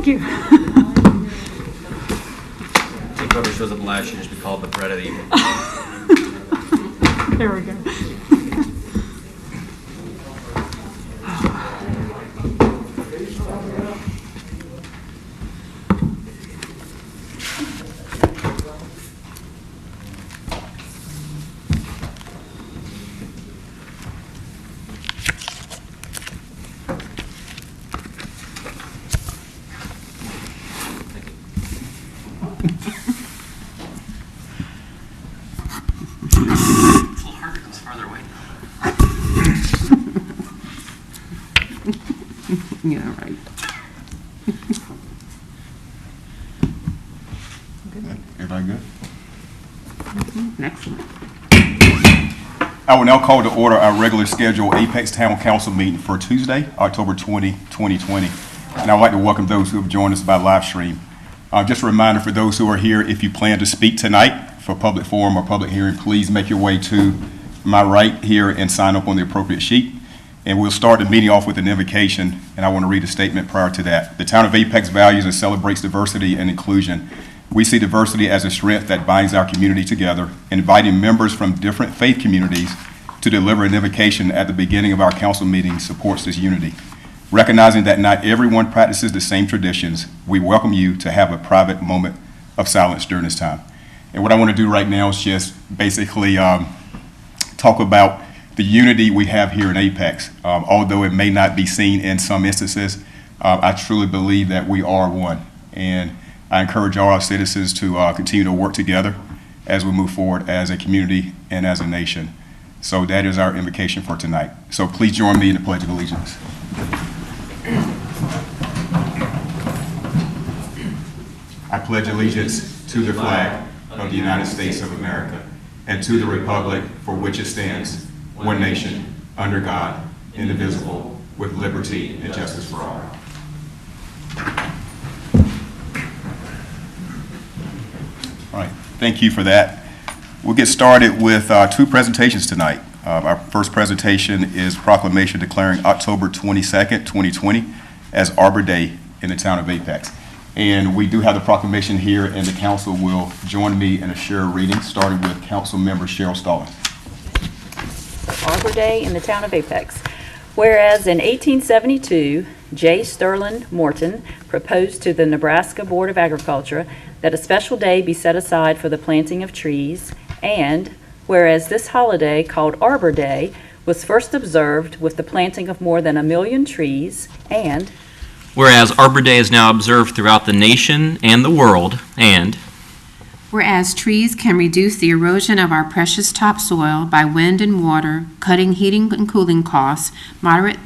thank you. Whoever shows up last year should be called the bread of evil. There we go. It's a little harder because it's farther away. Yeah, right. Everybody good? Excellent. I will now call to order our regular scheduled Apex Town Council meeting for Tuesday, October 20, 2020. And I'd like to welcome those who have joined us by live stream. Just a reminder for those who are here, if you plan to speak tonight for public forum or public hearing, please make your way to my right here and sign up on the appropriate sheet. And we'll start the meeting off with an invocation, and I want to read a statement prior to that. The town of Apex values and celebrates diversity and inclusion. We see diversity as a strength that binds our community together, inviting members from different faith communities to deliver an invocation at the beginning of our council meeting supports this unity. Recognizing that not everyone practices the same traditions, we welcome you to have a private moment of silence during this time. And what I want to do right now is just basically talk about the unity we have here in Apex. Although it may not be seen in some instances, I truly believe that we are one. And I encourage all our citizens to continue to work together as we move forward as a community and as a nation. So that is our invocation for tonight. So please join me in the Pledge of Allegiance. I pledge allegiance to the flag of the United States of America and to the republic for which it stands, one nation, under God, indivisible, with liberty and justice for all. All right, thank you for that. We'll get started with two presentations tonight. Our first presentation is proclamation declaring October 22nd, 2020 as Arbor Day in the town of Apex. And we do have the proclamation here, and the council will join me in a shared reading, starting with Council Member Cheryl Stallings. Arbor Day in the town of Apex. Whereas in 1872, J. Sterling Morton proposed to the Nebraska Board of Agriculture that a special day be set aside for the planting of trees, and whereas this holiday, called Arbor Day, was first observed with the planting of more than 1 million trees, and Whereas Arbor Day is now observed throughout the nation and the world, and Whereas trees can reduce the erosion of our precious topsoil by wind and water, cutting heating and cooling costs, moderate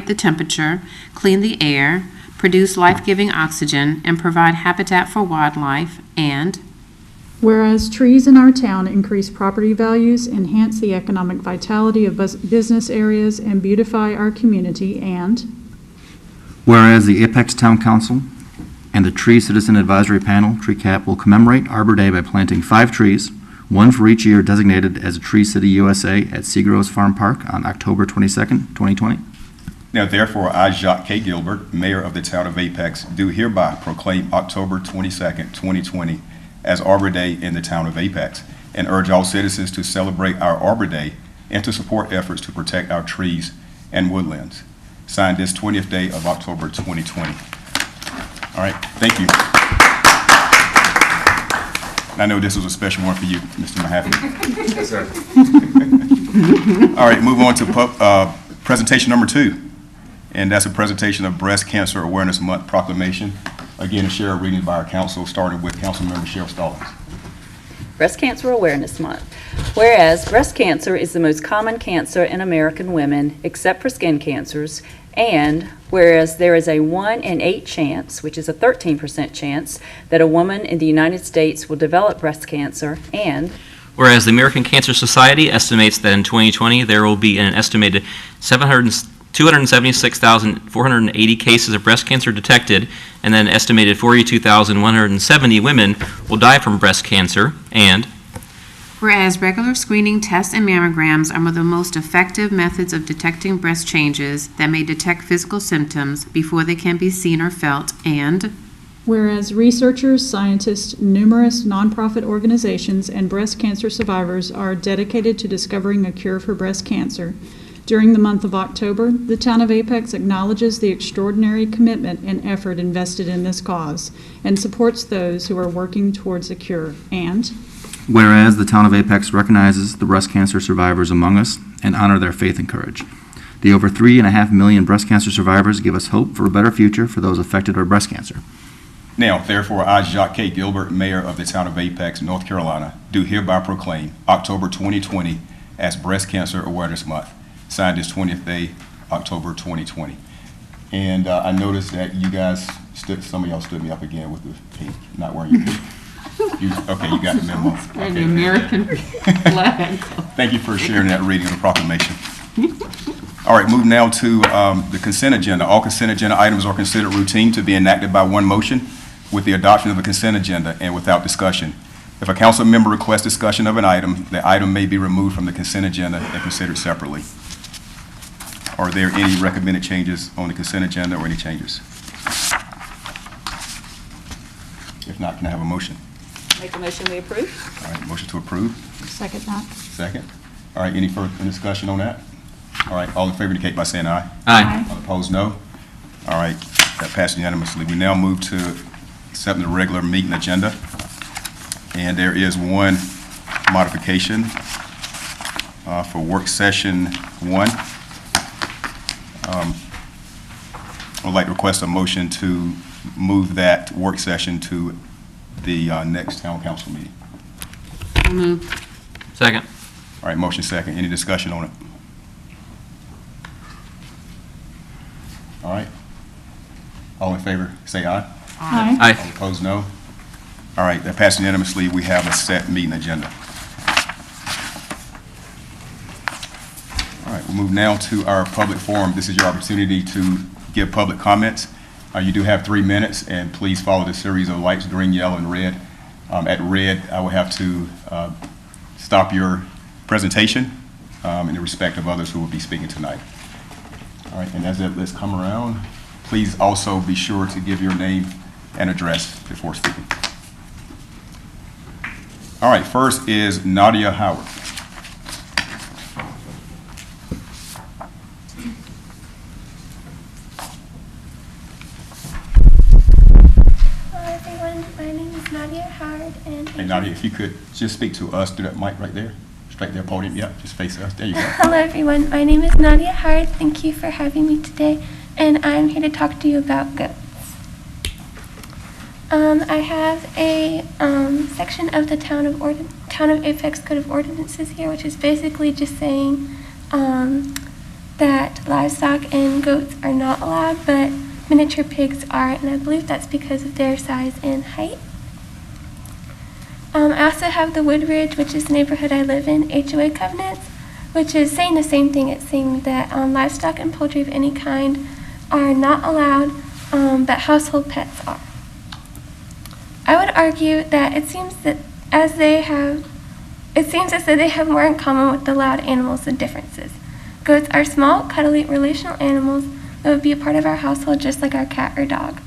the temperature, clean the air, produce life-giving oxygen, and provide habitat for wildlife, and Whereas trees in our town increase property values, enhance the economic vitality of business areas, and beautify our community, and Whereas the Apex Town Council and the Tree Citizen Advisory Panel, TreeCap, will commemorate Arbor Day by planting 5 trees, one for each year designated as a Tree City USA at Seagroves Farm Park on October 22nd, 2020. Now therefore, I, Jacques K. Gilbert, Mayor of the town of Apex, do hereby proclaim October 22nd, 2020 as Arbor Day in the town of Apex, and urge all citizens to celebrate our Arbor Day and to support efforts to protect our trees and woodlands. Signed this 20th day of October 2020. All right, thank you. I know this was a special one for you, Mr. Mahaffey. yes, sir. All right, move on to presentation number 2. And that's a presentation of Breast Cancer Awareness Month proclamation. Again, a shared reading by our council, starting with Councilmember Cheryl Stallings. Breast Cancer Awareness Month. Whereas breast cancer is the most common cancer in American women, except for skin cancers, and whereas there is a 1 in 8 chance, which is a 13% chance, that a woman in the United States will develop breast cancer, and Whereas the American Cancer Society estimates that in 2020 there will be an estimated 276,480 cases of breast cancer detected, and then an estimated 42,170 women will die from breast cancer, and Whereas regular screening tests and mammograms are the most effective methods of detecting breast changes that may detect physical symptoms before they can be seen or felt, and Whereas researchers, scientists, numerous nonprofit organizations, and breast cancer survivors are dedicated to discovering a cure for breast cancer. During the month of October, the town of Apex acknowledges the extraordinary commitment and effort invested in this cause and supports those who are working towards a cure. And Whereas the town of Apex recognizes the breast cancer survivors among us and honor their faith and courage. The over 3.5 million breast cancer survivors give us hope for a better future for those affected by breast cancer. Now, therefore, I, Jacques K. Gilbert, Mayor of the town of Apex, North Carolina, do hereby proclaim October 2020 as Breast Cancer Awareness Month, signed this 20th day, October 2020. And I noticed that you guys, some of y'all stood me up again with the pink, not wearing your pink. Okay, you got the memo. and the American flag. Thank you for sharing that reading of the proclamation. All right, move now to the consent agenda. All consent agenda items are considered routine to be enacted by one motion with the adoption of the consent agenda and without discussion. If a council member requests discussion of an item, the item may be removed from the consent agenda and considered separately. Are there any recommended changes on the consent agenda or any changes? If not, can I have a motion? Make a motion, we approve. All right, motion to approve. second that. Second. All right, any further discussion on that? All right, all in favor indicate by saying aye. Aye. All opposed, no. All right, that passed unanimously. We now move to accepting the regular meeting agenda. And there is one modification for work session 1. I'd like to request a motion to move that work session to the next town council meeting. So moved. Second. All right, motion second. Any discussion on it? All right. All in favor, say aye. Aye. Aye. All opposed, no. All right, that passed unanimously. We have a set meeting agenda. All right, we'll move now to our public forum. This is your opportunity to give public comments. You do have 3 minutes, and please follow the series of lights, green, yellow, and red. At red, I will have to stop your presentation in the respect of others who will be speaking tonight. All right, and as that list come around, please also be sure to give your name and address before speaking. All right, first is Nadia Howard. Hello everyone, my name is Nadia Howard and Hey Nadia, if you could just speak to us through that mic right there, straight there, podium, yep, just face us, there you go. Hello everyone, my name is Nadia Howard. Thank you for having me today, and I'm here to talk to you about goats. I have a section of the Town of Apex Code of Ordinances here, which is basically just saying that livestock and goats are not allowed, but miniature pigs are, and I believe that's because of their size and height. I also have the Woodridge, which is the neighborhood I live in, HOA covenants, which is saying the same thing. It's saying that livestock and poultry of any kind are not allowed, but household pets are. I would argue that it seems as though they have more in common with the loud animals than differences. Goats are small, cuddly, relational animals that would be a part of our household just like our cat or dog.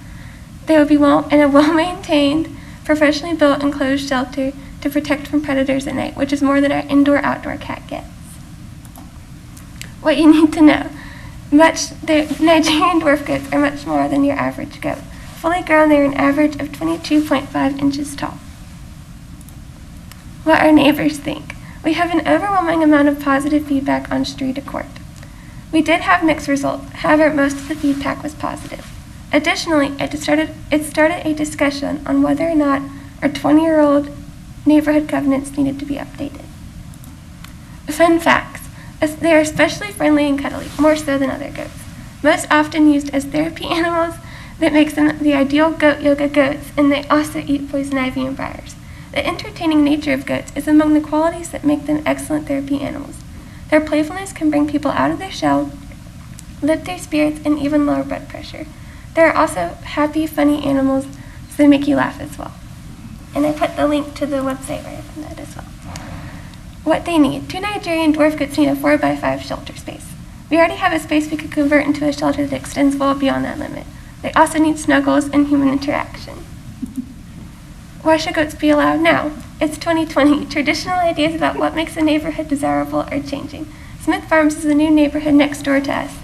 They would be in a well-maintained, professionally built enclosed shelter to protect from predators at night, which is more than our indoor-outdoor cat gets. What you need to know, the Nigerian dwarf goats are much more than your average goat. Fully grown, they are an average of 22.5 inches tall. What our neighbors think. We have an overwhelming amount of positive feedback on street court. We did have mixed results, however, most of the feedback was positive. Additionally, it started a discussion on whether or not our 20-year-old neighborhood covenants needed to be updated. Fun facts. They are especially friendly and cuddly, more so than other goats. Most often used as therapy animals, that makes them the ideal goat yoga goats, and they also eat poison ivy and briars. The entertaining nature of goats is among the qualities that make them excellent therapy animals. Their playfulness can bring people out of their shell, lift their spirits, and even lower blood pressure. They are also happy, funny animals, so they make you laugh as well. And I put the link to the website right up in that as well. what they need. 2 Nigerian dwarf goats need a 4x5 shelter space. We already have a space we could convert into a shelter that extends well beyond that limit. They also need snuggles and human interaction. Why should goats be allowed now? It's 2020. Traditional ideas about what makes a neighborhood desirable are changing. Smith Farms is a new neighborhood next door to us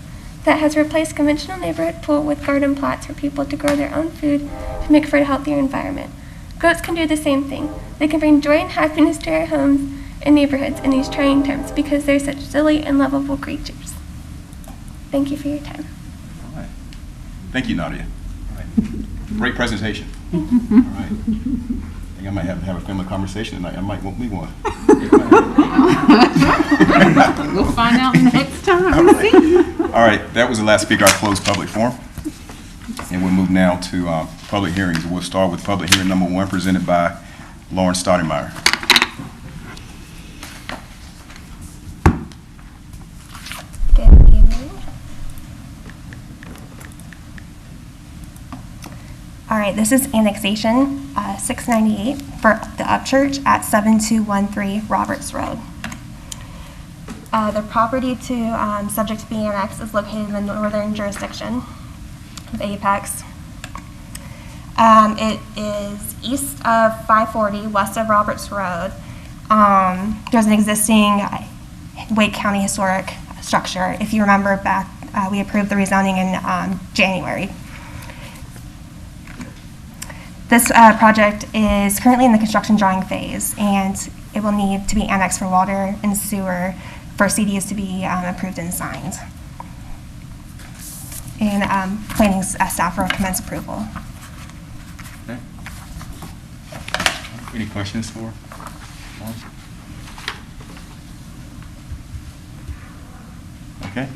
that has replaced conventional neighborhood pool with garden plots for people to grow their own food to make for a healthier environment. Goats can do the same thing. They can bring joy and happiness to our homes and neighborhoods in these trying times because they're such silly and lovable creatures. Thank you for your time. All right. Thank you, Nadia. All right. Great presentation. All right. I think I might have a family conversation tonight. I might want me one. We'll find out next time. All right, that was the last speaker. I closed public forum. And we'll move now to public hearings. We'll start with public hearing number 1 presented by Lauren Stoudemire. Good evening. All right, this is annexation 698 for the Upchurch at 7213 Roberts Road. The property subject to be annexed is located in the northern jurisdiction of Apex. It is east of 540, west of Roberts Road. There's an existing Wake County historic structure. If you remember back, we approved the rezoning in January. This project is currently in the construction drawing phase, and it will need to be annexed for water and sewer for CDs to be approved and signed. And planning staff will commence approval. Okay. Any questions for Lauren? Okay.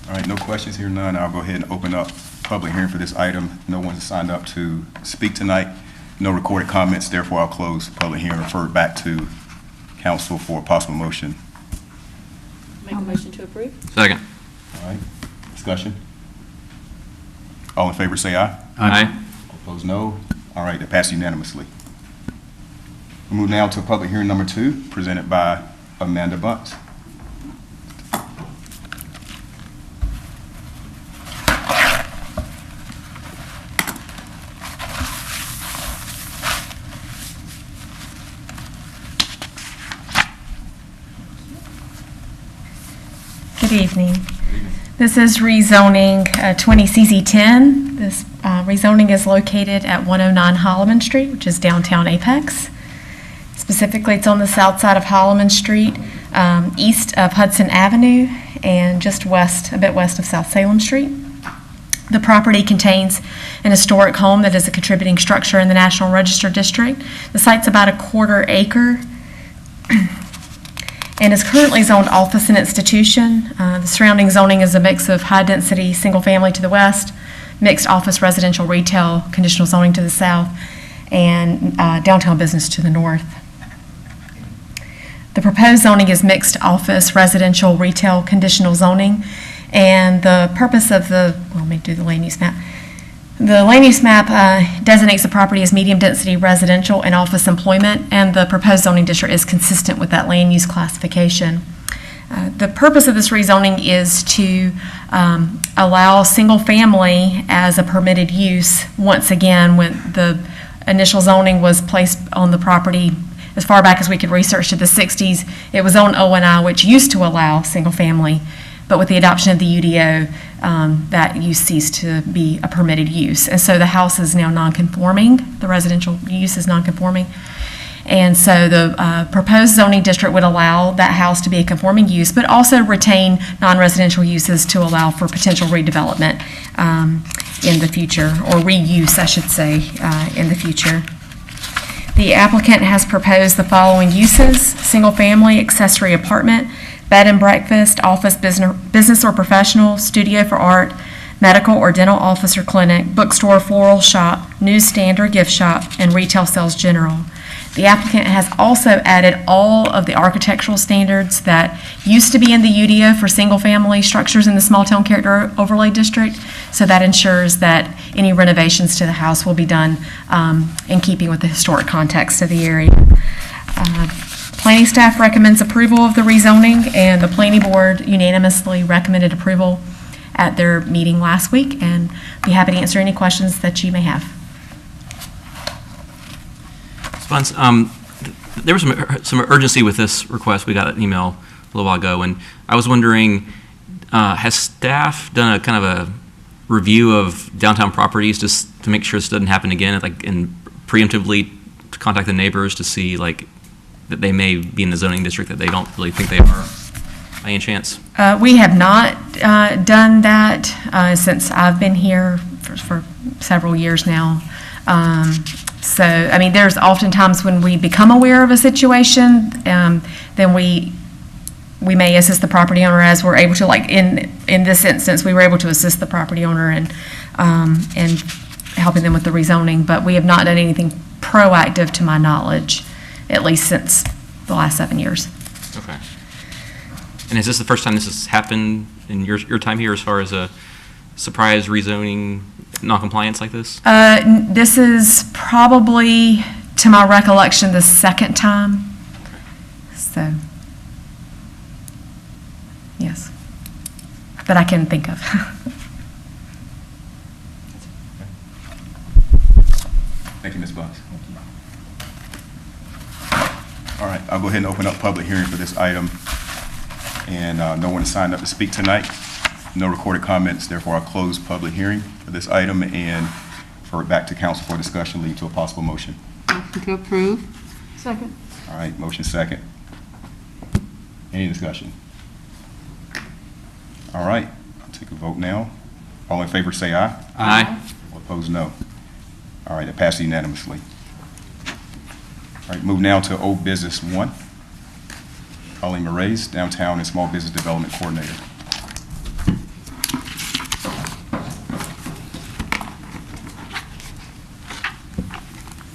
All right, no questions here, none. I'll go ahead and open up public hearing for this item. No one's signed up to speak tonight. No recorded comments, therefore I'll close public hearing and refer it back to council for a possible motion. Make a motion to approve? Second. All right, discussion? All in favor say aye. Aye. All opposed, no. All right, that passed unanimously. We move now to public hearing number 2, presented by Amanda Bunce. Good evening. This is rezoning 20 CZ10. This rezoning is located at 109 Holloman Street, which is downtown Apex. Specifically, it's on the south side of Holloman Street, east of Hudson Avenue, and just west, a bit west of South Salem Street. The property contains an historic home that is a contributing structure in the National Register District. The site's about a 1/4 acre and is currently zoned office and institution. The surrounding zoning is a mix of high-density single-family to the west, mixed office residential retail conditional zoning to the south, and downtown business to the north. The proposed zoning is mixed office residential retail conditional zoning, and the purpose of let me do the land use map. The land use map designates the property as medium-density residential and office employment, and the proposed zoning district is consistent with that land use classification. The purpose of this rezoning is to allow single-family as a permitted use. Once again, when the initial zoning was placed on the property as far back as we could research to the 60s, it was on O&I, which used to allow single-family. But with the adoption of the UDO, that use ceased to be a permitted use. And so the house is now non-conforming, the residential use is non-conforming. And so the proposed zoning district would allow that house to be a conforming use, but also retain non-residential uses to allow for potential redevelopment in the future, or reuse, I should say, in the future. The applicant has proposed the following uses: single-family accessory apartment, bed and breakfast, office, business or professional, studio for art, medical or dental office or clinic, bookstore, floral shop, newsstand or gift shop, and retail sales general. The applicant has also added all of the architectural standards that used to be in the UDO for single-family structures in the Small Town Character Overlay District, so that ensures that any renovations to the house will be done in keeping with the historic context of the area. Planning staff recommends approval of the rezoning, and the planning board unanimously recommended approval at their meeting last week, and be happy to answer any questions that you may have. Spence, there was some urgency with this request. We got an email a little while ago, and I was wondering, has staff done a kind of a review of downtown properties just to make sure this doesn't happen again, like, and preemptively to contact the neighbors to see, like, that they may be in the zoning district that they don't really think they are by any chance? We have not done that since I've been here for several years now. So, I mean, there's oftentimes when we become aware of a situation, then we may assist the property owner as we're able to, like in this instance, we were able to assist the property owner and helping them with the rezoning, but we have not done anything proactive to my knowledge, at least since the last 7 years. Okay. And is this the first time this has happened in your time here as far as a surprise rezoning noncompliance like this? This is probably, to my recollection, the second time. So, yes. That I can think of. Thank you, Ms. Buns. All right, I'll go ahead and open up public hearing for this item. And no one has signed up to speak tonight. No recorded comments, therefore I'll close public hearing for this item and refer it back to council for discussion, leading to a possible motion. Motion to approve. Second. All right, motion second. Any discussion? All right, I'll take a vote now. All in favor say aye. Aye. All opposed, no. All right, it passed unanimously. All right, move now to old business 1. Colleen Moraes, Downtown and Small Business Development Coordinator.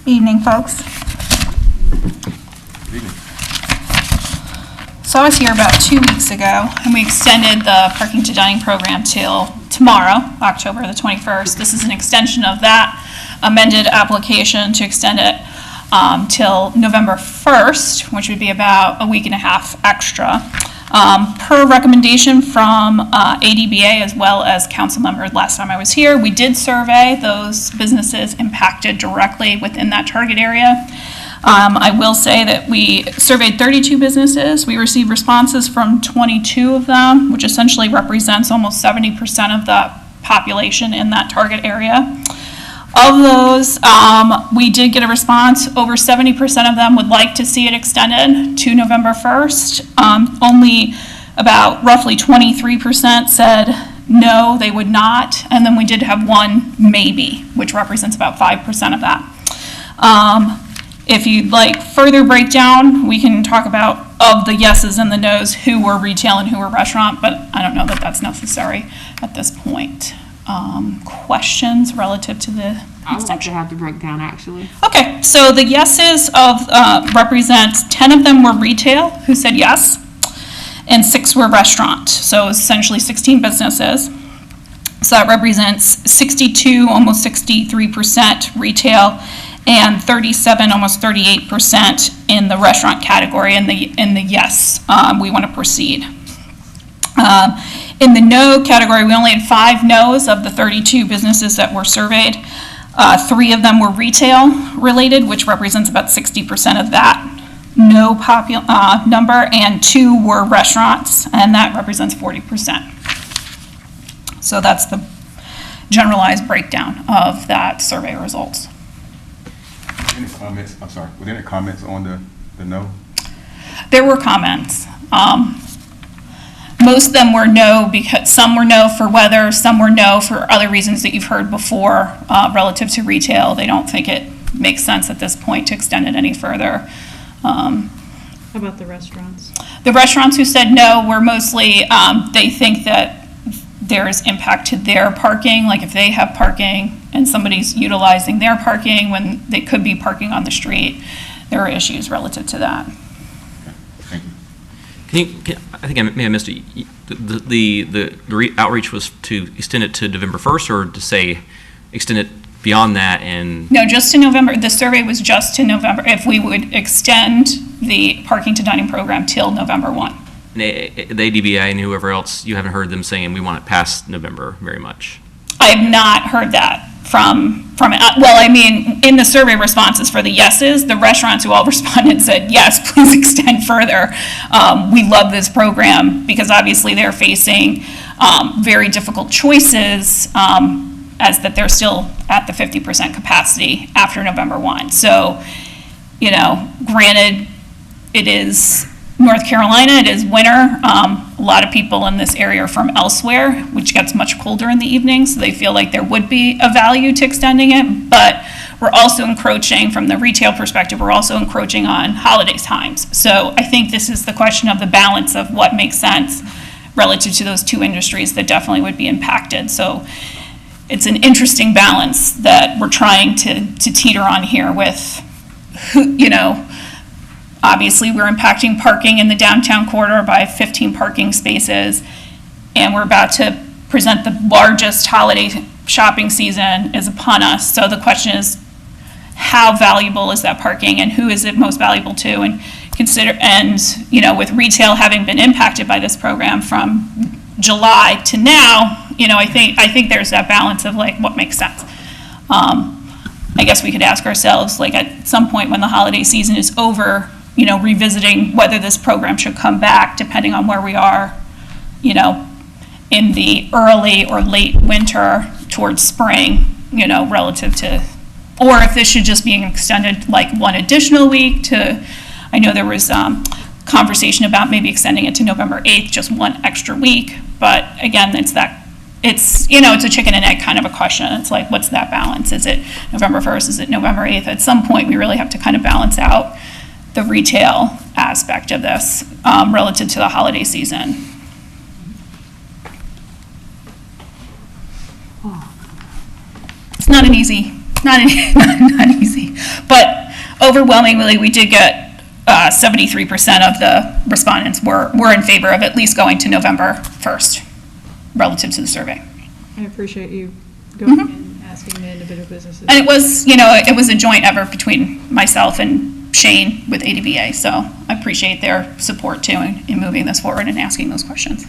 Evening, folks. Good evening. So I was here about 2 weeks ago, and we extended the parking to dining program till tomorrow, October the 21st. This is an extension of that amended application to extend it till November 1st, which would be about a week and a half extra. Per recommendation from ADBA as well as council member last time I was here, we did survey those businesses impacted directly within that target area. I will say that we surveyed 32 businesses. We received responses from 22 of them, which essentially represents almost 70% of the population in that target area. Of those, we did get a response. Over 70% of them would like to see it extended to November 1st. Only about roughly 23% said no, they would not. And then we did have one maybe, which represents about 5% of that. If you'd like further breakdown, we can talk about of the yeses and the nos, who were retail and who were restaurant, but I don't know that that's necessary at this point. Questions relative to the I would like to have the breakdown, actually. Okay, so the yeses of represent 10 of them were retail who said yes, and 6 were restaurant. So essentially 16 businesses. So that represents 62, almost 63% retail, and 37, almost 38% in the restaurant category. In the yes, we want to proceed. In the no category, we only had 5 no's of the 32 businesses that were surveyed. 3 of them were retail related, which represents about 60% of that no number, and 2 were restaurants, and that represents 40%. So that's the generalized breakdown of that survey results. Any comments? I'm sorry. Were there any comments on the no? There were comments. Most of them were no, because some were no for weather, some were no for other reasons that you've heard before relative to retail. They don't think it makes sense at this point to extend it any further. How about the restaurants? The restaurants who said no were mostly, they think that there is impact to their parking, like if they have parking and somebody's utilizing their parking when they could be parking on the street, there are issues relative to that. Thank you. I think I may have missed it. The outreach was to extend it to November 1st, or to say extend it beyond that? And no, just to November. The survey was just to November. If we would extend the parking to dining program till November 1. And the ADBA and whoever else, you haven't heard them saying we want it past November very much. I have not heard that from well, I mean, in the survey responses for the yeses, the restaurants who all responded said, yes, please extend further. We love this program because obviously they're facing very difficult choices as that they're still at the 50% capacity after November 1. So, you know, granted, it is North Carolina, it is winter. A lot of people in this area are from elsewhere, which gets much colder in the evening, so they feel like there would be a value to extending it. But we're also encroaching, from the retail perspective, we're also encroaching on holiday times. So I think this is the question of the balance of what makes sense relative to those two industries that definitely would be impacted. So it's an interesting balance that we're trying to teeter on here with, you know, obviously, we're impacting parking in the downtown corridor by 15 parking spaces, and we're about to present the largest holiday shopping season is upon us. So the question is, how valuable is that parking, and who is it most valuable to? And consider, and you know, with retail having been impacted by this program from July to now, you know, I think there's that balance of like what makes sense. I guess we could ask ourselves, like at some point when the holiday season is over, you know, revisiting whether this program should come back, depending on where we are, you know, in the early or late winter towards spring, you know, relative to, or if this should just be extended like one additional week to, I know there was conversation about maybe extending it to November 8th, just one extra week. But again, it's, you know, it's a chicken and egg kind of a question. It's like, what's that balance? Is it November 1st? Is it November 8th? At some point, we really have to kind of balance out the retail aspect of this relative to the holiday season. It's not easy, not easy. But overwhelmingly, we did get 73% of the respondents were in favor of at least going to November 1st relative to the survey. I appreciate you going and asking the individual businesses. And it was, you know, it was a joint effort between myself and Shane with ADBA, so I appreciate their support too in moving this forward and asking those questions.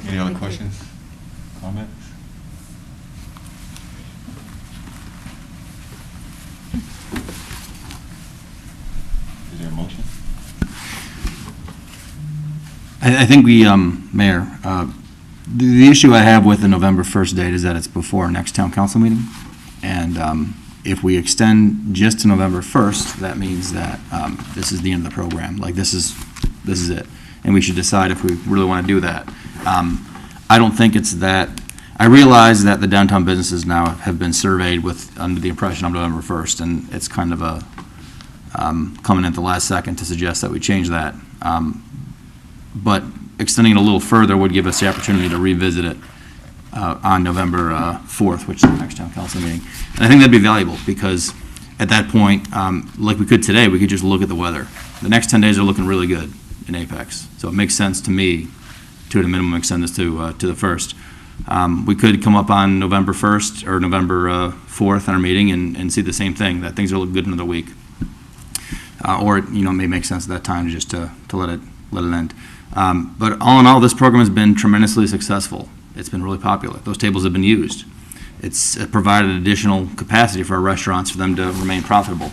Any other questions, comments? Is there a motion? I think we, Mayor, the issue I have with the November 1st date is that it's before our next town council meeting. And if we extend just to November 1st, that means that this is the end of the program. Like, this is it. And we should decide if we really want to do that. I don't think it's that. I realize that the downtown businesses now have been surveyed with, under the impression of November 1st, and it's kind of a coming at the last second to suggest that we change that. But extending it a little further would give us the opportunity to revisit it on November 4th, which is the next town council meeting. And I think that'd be valuable because at that point, like we could today, we could just look at the weather. The next 10 days are looking really good in Apex. So it makes sense to me to, at a minimum, extend this to the 1st. We could come up on November 1st or November 4th in our meeting and see the same thing, that things are looking good another week. Or, you know, it may make sense at that time just to let it end. But all in all, this program has been tremendously successful. It's been really popular. Those tables have been used. It's provided additional capacity for our restaurants for them to remain profitable.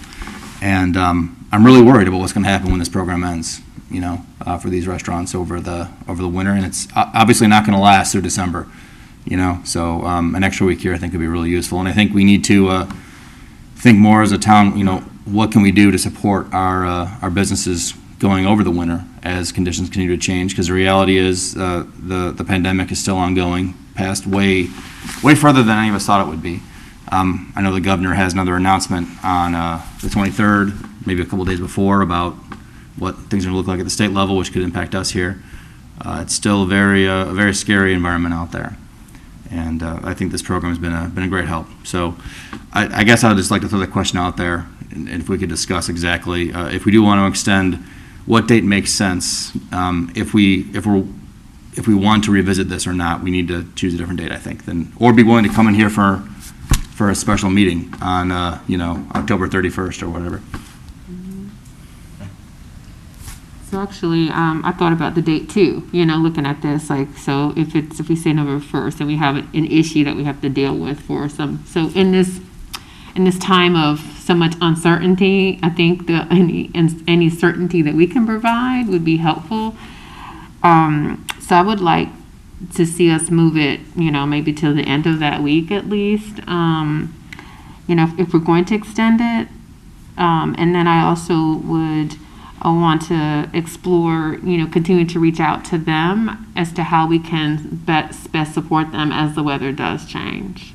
And I'm really worried about what's going to happen when this program ends, you know, for these restaurants over the winter. And it's obviously not going to last through December, you know. So an extra week here I think could be really useful. And I think we need to think more as a town, you know, what can we do to support our businesses going over the winter as conditions continue to change, because the reality is the pandemic is still ongoing, past way further than any of us thought it would be. I know the governor has another announcement on the 23rd, maybe a couple days before, about what things are going to look like at the state level, which could impact us here. It's still a very scary environment out there. And I think this program has been a great help. So I guess I would just like to throw the question out there, and if we could discuss exactly, if we do want to extend, what date makes sense. If we want to revisit this or not, we need to choose a different date, I think, or be willing to come in here for for a special meeting on, October 31st or whatever. So actually, I thought about the date too, looking at this, so if we say November 1st, and we have an issue that we have to deal with so in this time of so much uncertainty, I think any certainty that we can provide would be helpful. So I would like to see us move it, maybe till the end of that week at least, if we're going to extend it. And then I also would want to explore, continue to reach out to them as to how we can best support them as the weather does change.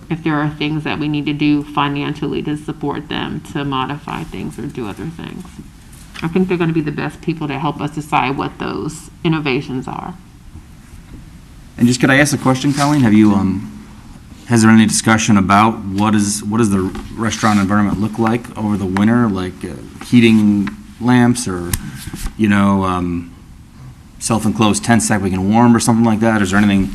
If there are things that we need to do financially to support them to modify things or do other things. I think they're going to be the best people to help us decide what those innovations are. And just, could I ask a question, Colleen? Have you, has there any discussion about what does the restaurant environment look like over the winter, like heating lamps or, self-enclosed tents that we can warm or something like that? Is there any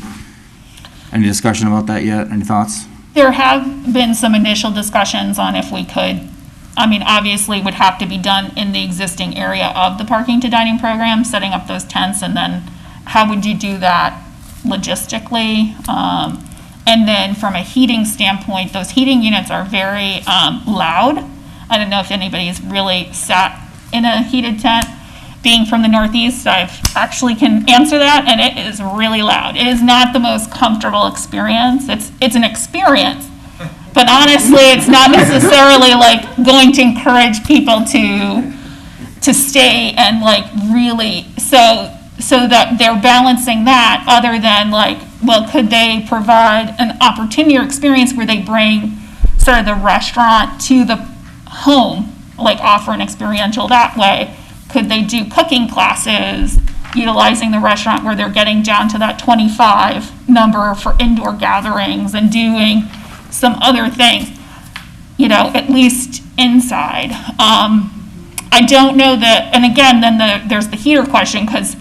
discussion about that yet? Any thoughts? There have been some initial discussions on if we could, obviously it would have to be done in the existing area of the parking to dining program, setting up those tents, and then how would you do that logistically? And then from a heating standpoint, those heating units are very loud. I don't know if anybody's really sat in a heated tent. Being from the Northeast, I actually can answer that, and it is really loud. It is not the most comfortable experience. It's an experience, but honestly, it's not necessarily going to encourage people to stay and really so that they're balancing that, other than could they provide an opportunity or experience where they bring sort of the restaurant to the home, offer an experiential that way? Could they do cooking classes, utilizing the restaurant where they're getting down to that 25 number for indoor gatherings and doing some other things, at least inside. I don't know that, and again, then there's the heater question, because,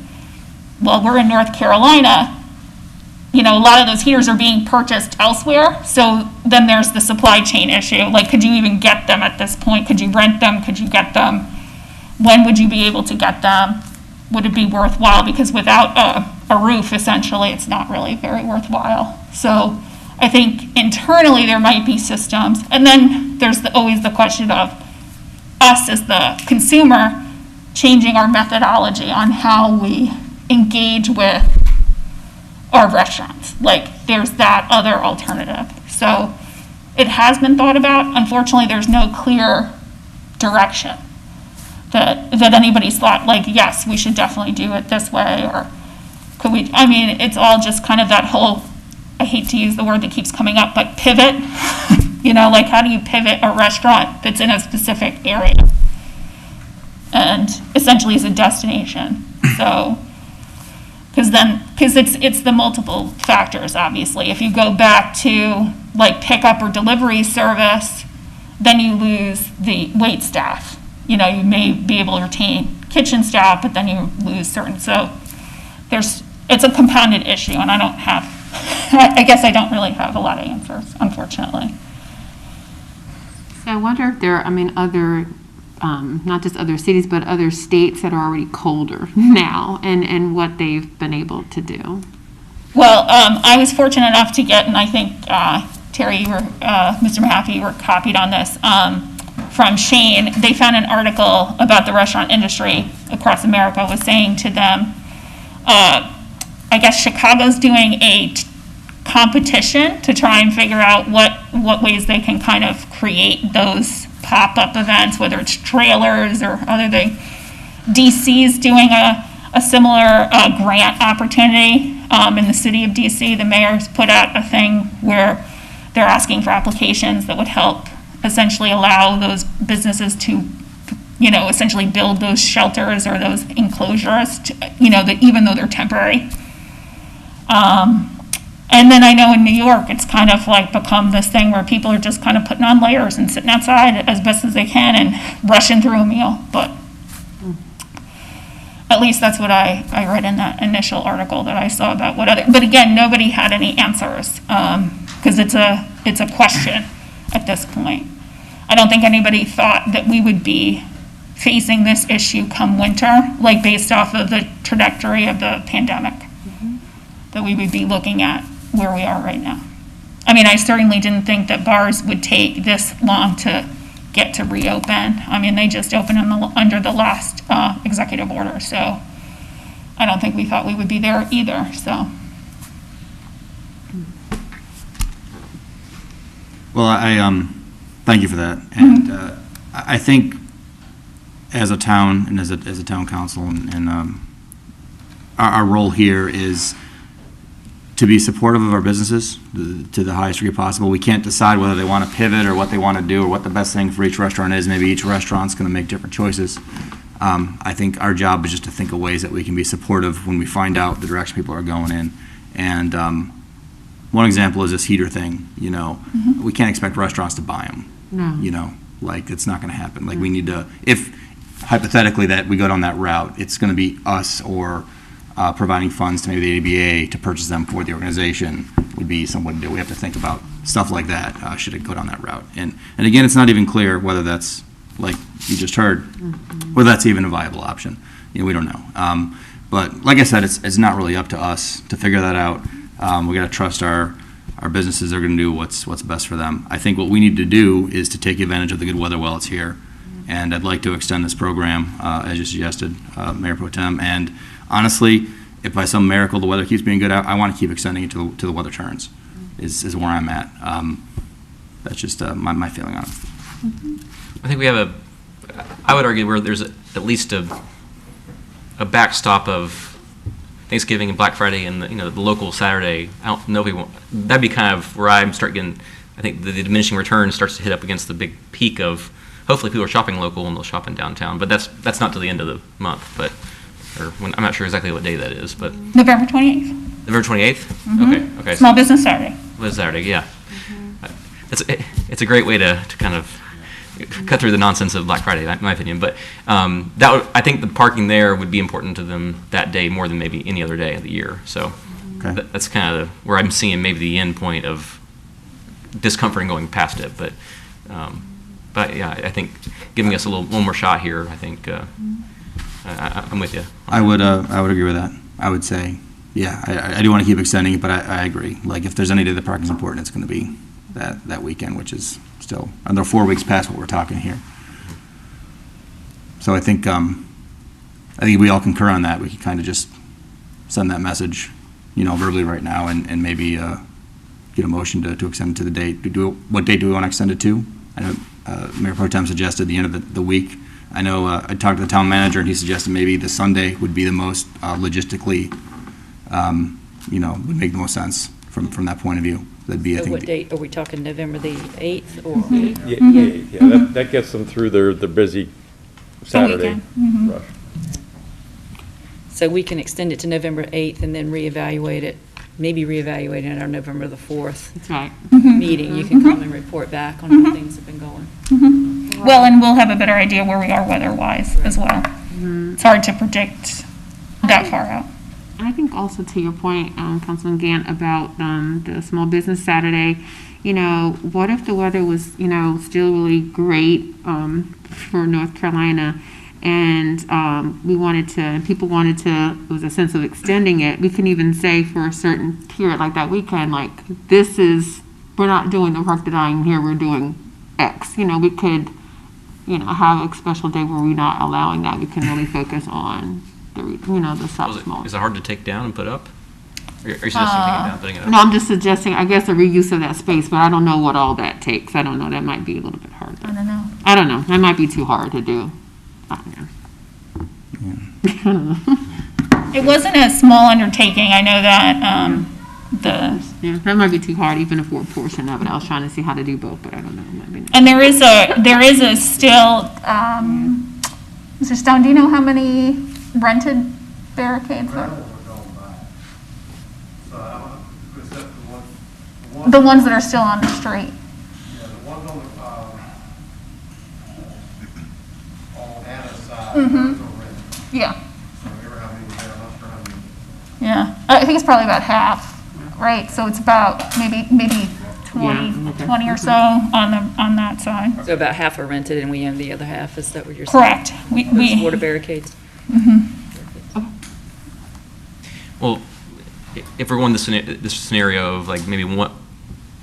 we're in North Carolina, a lot of those heaters are being purchased elsewhere, so then there's the supply chain issue. Could you even get them at this point? Could you rent them? Could you get them? When would you be able to get them? Would it be worthwhile? Because without a roof, essentially, it's not really very worthwhile. So I think internally there might be systems. And then there's always the question of us as the consumer changing our methodology on how we engage with our restaurants. There's that other alternative. So it has been thought about. Unfortunately, there's no clear direction that anybody's thought, yes, we should definitely do it this way, or could we, it's all just kind of that whole, I hate to use the word that keeps coming up, but pivot, how do you pivot a restaurant that's in a specific area and essentially is a destination? So, because it's the multiple factors, obviously. If you go back to pickup or delivery service, then you lose the wait staff. You may be able to retain kitchen staff, but then you lose certain. So it's a compounded issue, and I guess I don't really have a lot of answers, unfortunately. So I wonder if there are, other, not just other cities, but other states that are already colder now, and what they've been able to do. Well, I was fortunate enough to get, and I think Terry, Mr. Mahaffey, you were copied on this, from Shane. They found an article about the restaurant industry across America was saying to them, I guess Chicago's doing a competition to try and figure out what ways they can kind of create those pop-up events, whether it's trailers or other things. DC's doing a similar grant opportunity in the city of DC. The mayor's put out a thing where they're asking for applications that would help essentially allow those businesses to, essentially build those shelters or those enclosures, that even though they're temporary. And then I know in New York, it's kind of become this thing where people are just kind of putting on layers and sitting outside as best as they can and rushing through a meal. But at least that's what I read in that initial article that I saw about but again, nobody had any answers. because it's a question at this point. I don't think anybody thought that we would be facing this issue come winter, like based off of the trajectory of the pandemic, that we would be looking at where we are right now. I mean, I certainly didn't think that bars would take this long to get to reopen. I mean, they just opened under the last executive order, so I don't think we thought we would be there either, so. Well, I thank you for that. And I think as a town and as a town council and our role here is to be supportive of our businesses to the highest degree possible. We can't decide whether they want to pivot or what they want to do or what the best thing for each restaurant is. Maybe each restaurant's going to make different choices. I think our job is just to think of ways that we can be supportive when we find out the direction people are going in. And one example is this heater thing. You know, we can't expect restaurants to buy them. No. You know, like it's not going to happen. Like we need to, if hypothetically that we go down that route, it's going to be us or providing funds to maybe the ABA to purchase them for the organization would be somewhat to do. We have to think about stuff like that, should it go down that route. And again, it's not even clear whether that's, like you just heard, whether that's even a viable option. You know, we don't know. But like I said, it's not really up to us to figure that out. We got to trust our businesses are going to do what's best for them. I think what we need to do is to take advantage of the good weather while it's here. And I'd like to extend this program, as you suggested, Mayor Pro Tem. And honestly, if by some miracle the weather keeps being good, I want to keep extending it to the weather turns, is where I'm at. That's just my feeling on it. I think we have I would argue where there's at least a backstop of Thanksgiving and Black Friday and the local Saturday. I don't know if we want, that'd be kind of where I'm start getting, I think the diminishing return starts to hit up against the big peak of, hopefully people are shopping local and they'll shop in downtown, but that's not till the end of the month, but, I'm not sure exactly what day that is, but. November 28th. November 28th? Okay. Small Business Saturday. Saturday, yeah. It's a great way to kind of cut through the nonsense of Black Friday, in my opinion. But I think the parking there would be important to them that day more than maybe any other day of the year. So that's kind of where I'm seeing maybe the end point of discomfort in going past it. But yeah, I think giving us one more shot here. I think I'm with you. I would agree with that. I would say, yeah, I do want to keep extending it, but I agree. Like if there's any day that parking's important, it's going to be that weekend, which is still, and they're 4 weeks past what we're talking here. So I think we all concur on that. We can kind of just send that message, verbally right now, and maybe get a motion to extend it to the date. What date do we want to extend it to? I know Mayor Pro Tem suggested the end of the week. I know I talked to the town manager, and he suggested maybe the Sunday would be the most logistically, would make the most sense from that point of view. That'd be, I So think, what date, are we talking November the 8th or? Yeah, that gets them through their busy Saturday rush. So we can extend it to November 8th and then reevaluate it, maybe reevaluate it at our November the 4th That's right. meeting. You can come and report back on how things have been going. Well, and we'll have a better idea where we are weather-wise as well. It's hard to predict that far out. I think also to your point, Councilman Gant, about the Small Business Saturday, what if the weather was, still really great for North Carolina, and people wanted to, it was a sense of extending it. We can even say for a certain period, like that weekend, like, we're not doing the work that I'm here, we're doing X. We could, have a special day where we're not allowing that. We can really focus on the shop small. Is it hard to take down and put up? Or are you suggesting taking it down, putting it up? No, I'm just suggesting, I guess, a reuse of that space, but I don't know what all that takes. I don't know. That might be a little bit hard. I don't know. That might be too hard to do. I don't know. It wasn't a small undertaking. I know that Yeah, that might be too hard, even if we're a portion of it. I was trying to see how to do both, but I don't know. It might be and there is a still, Mr. Stone, do you know how many rented barricades there? The ones that are still on the street. Yeah, the ones on Anna's side, Mhm. those are rented. Yeah. So we ever have any there, I'm not sure how many. Yeah. I think it's probably about half, right? So it's about maybe 20 or so on that side. So about half are rented and we own the other half, is that what you're saying? Correct. Those water barricades? Well, if we're going this scenario of like maybe what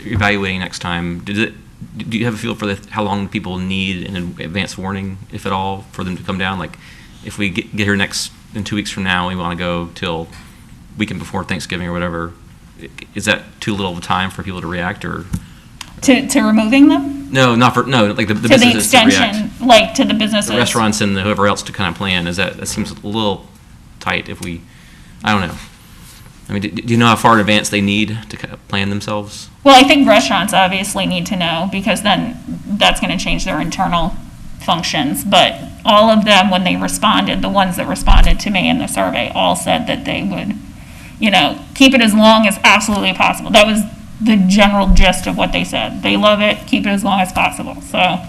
evaluating next time, do you have a feel for how long people need an advance warning, if at all, for them to come down? Like, if we get here in 2 weeks from now, we want to go till weekend before Thanksgiving or whatever, is that too little of a time for people to react, or? To removing them? No, like the To the businesses to react. extension, like to the businesses? The restaurants and whoever else to kind of plan, that seems a little tight if I don't know. I mean, do you know how far in advance they need to kind of plan themselves? Well, I think restaurants obviously need to know, because then that's going to change their internal functions. But all of them, when they responded, the ones that responded to me in the survey, all said that they would, keep it as long as absolutely possible. That was the general gist of what they said. They love it, keep it as long as possible. So,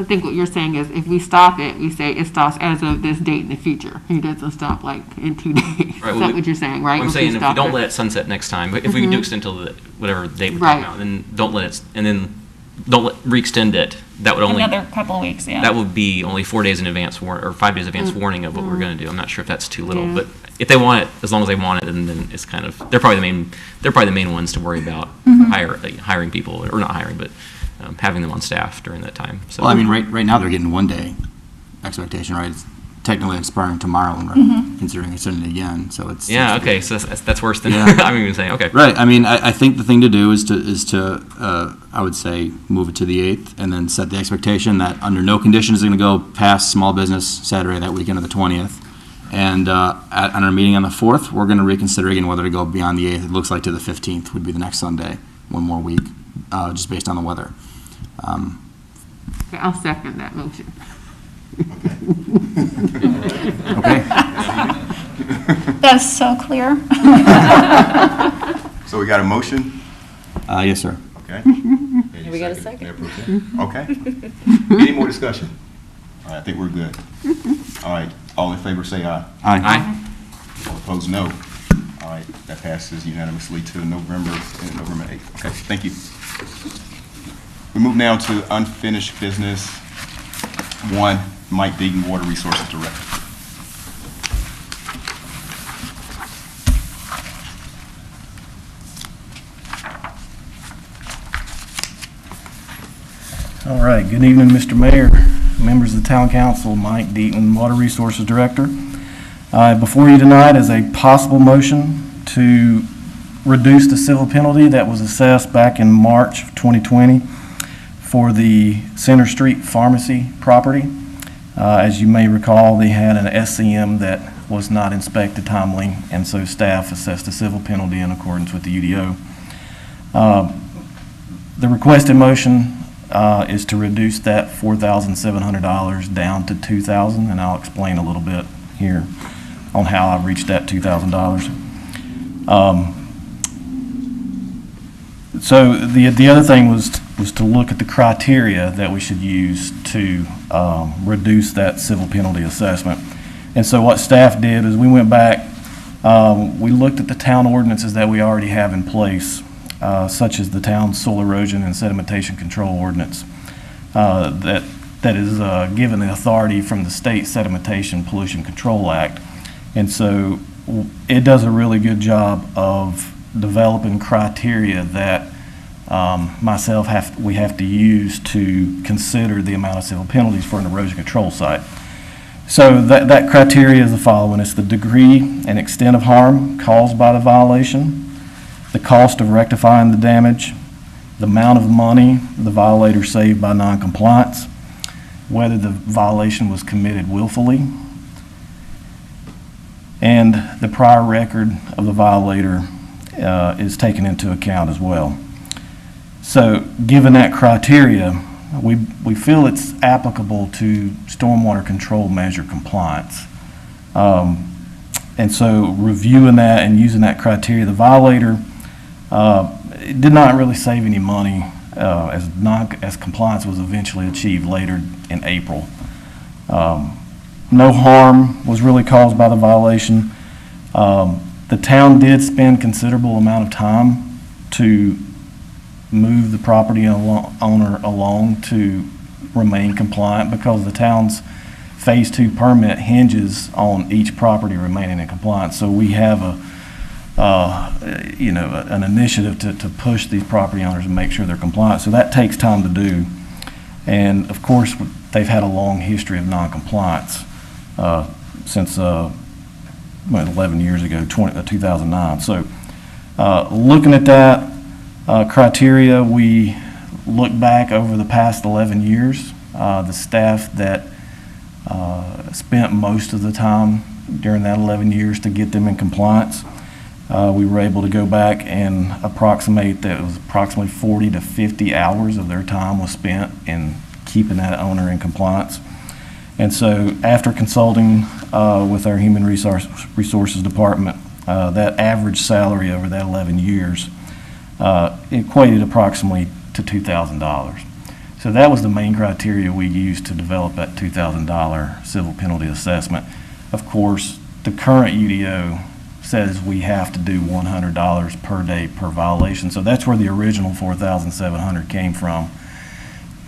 I think what you're saying is if we stop it, we say it stops as of this date in the future. It doesn't stop like in 2 days. Right, Is well, that what you're saying, right? I'm saying if we don't let it sunset next time, but if we do extend until whatever date we're talking Right. about, then don't let it, and then don't re-extend it. That would only, another couple of weeks, yeah. that would be only 4 days in advance or 5 days advance warning of what we're going to do. I'm not sure if that's too little, Yeah. but if they want it, as long as they want it, then it's kind of, they're probably the main ones to worry about hiring people, or not hiring, but having them on staff during that time. So. Well, I mean, right now they're getting 1 day expectation, right? It's technically expiring tomorrow, and we're considering extending it again, so it's. Yeah, okay, so that's worse than, Yeah. I'm even saying, okay. Right, I mean, I think the thing to do is to I would say, move it to the 8th, and then set the expectation that under no condition is it going to go past small business Saturday, that weekend of the 20th. And on our meeting on the 4th, we're going to reconsider again whether to go beyond the 8th. It looks like to the 15th would be the next Sunday, one more week, just based on the weather. Okay, I'll second that motion. Okay? That's so clear. So we got a motion? Yes, sir. Okay. We got a second. Mayor Pro Tem? Okay. Any more discussion? All right, I think we're good. All right, all in favor say aye. Aye. All opposed, no. All right, that passes unanimously to November 8th. Okay, thank you. We move now to unfinished business. 1, Mike Deaton, Water Resources Director. All right, good evening, Mr. Mayor, members of the Town Council, Mike Deaton, Water Resources Director. Before you tonight is a possible motion to reduce the civil penalty that was assessed back in March of 2020 for the Center Street Pharmacy property. As you may recall, they had an SCM that was not inspected timely, and so staff assessed a civil penalty in accordance with the UDO. The requested motion is to reduce that $4,700 down to $2,000, and I'll explain a little bit here on how I reached that $2,000. So the other thing was to look at the criteria that we should use to reduce that civil penalty assessment. And so what staff did is we went back, we looked at the town ordinances that we already have in place, such as the town's soil erosion and sedimentation control ordinance, that is given the authority from the State Sedimentation Pollution Control Act. And so it does a really good job of developing criteria that we have to use to consider the amount of civil penalties for an erosion control site. So that criteria is the following. It's the degree and extent of harm caused by the violation, the cost of rectifying the damage, the amount of money the violator saved by noncompliance, whether the violation was committed willfully, and the prior record of the violator is taken into account as well. So given that criteria, we feel it's applicable to stormwater control measure compliance. And so reviewing that and using that criteria, the violator did not really save any money as compliance was eventually achieved later in April. No harm was really caused by the violation. The town did spend considerable amount of time to move the property owner along to remain compliant, because the town's Phase 2 permit hinges on each property remaining in compliance. So we have an initiative to push these property owners and make sure they're compliant. So that takes time to do. And of course, they've had a long history of non-compliance since 11 years ago, 2009. So looking at that criteria, we look back over the past 11 years. The staff that spent most of the time during that 11 years to get them in compliance, we were able to go back and approximate that it was approximately 40 to 50 hours of their time was spent in keeping that owner in compliance. And so after consulting with our Human Resources Department, that average salary over that 11 years equated approximately to $2,000. So that was the main criteria we used to develop that $2,000 civil penalty assessment. Of course, the current UDO says we have to do $100 per day per violation. So that's where the original $4,700 came from.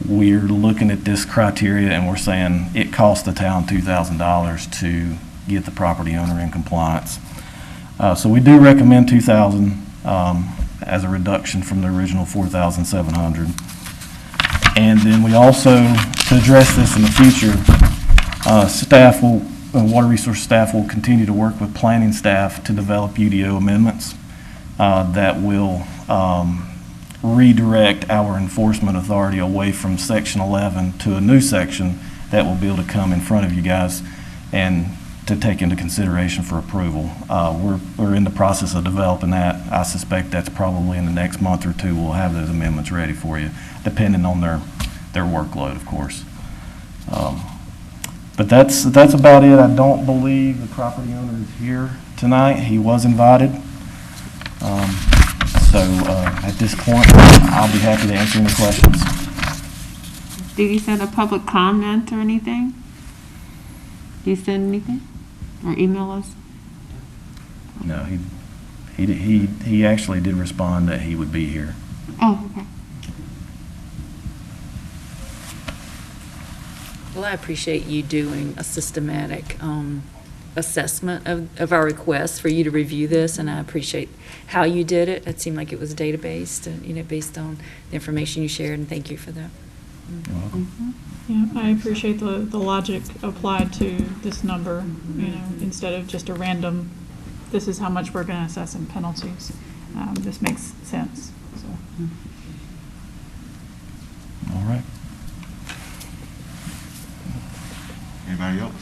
We're looking at this criteria and we're saying it costs the town $2,000 to get the property owner in compliance. So we do recommend $2,000 as a reduction from the original $4,700. And then we also, to address this in the future, water resource staff will continue to work with planning staff to develop UDO amendments that will redirect our enforcement authority away from Section 11 to a new section that will be able to come in front of you guys and to take into consideration for approval. We're in the process of developing that. I suspect that's probably in the next month or two we'll have those amendments ready for you, depending on their workload, of course. But that's about it. I don't believe the property owner is here tonight. He was invited. So at this point, I'll be happy to answer any questions. Did you send a public comment or anything? Did you send anything? Or email us? No, he actually did respond that he would be here. Oh, okay. Well, I appreciate you doing a systematic assessment of our requests for you to review this, and I appreciate how you did it. It seemed like it was data-based, and, based on the information you shared, and thank you for that. You're welcome. Yeah, I appreciate the logic applied to this number, instead of just a random, this is how much we're going to assess in penalties. This makes sense. So. All right. Anybody else?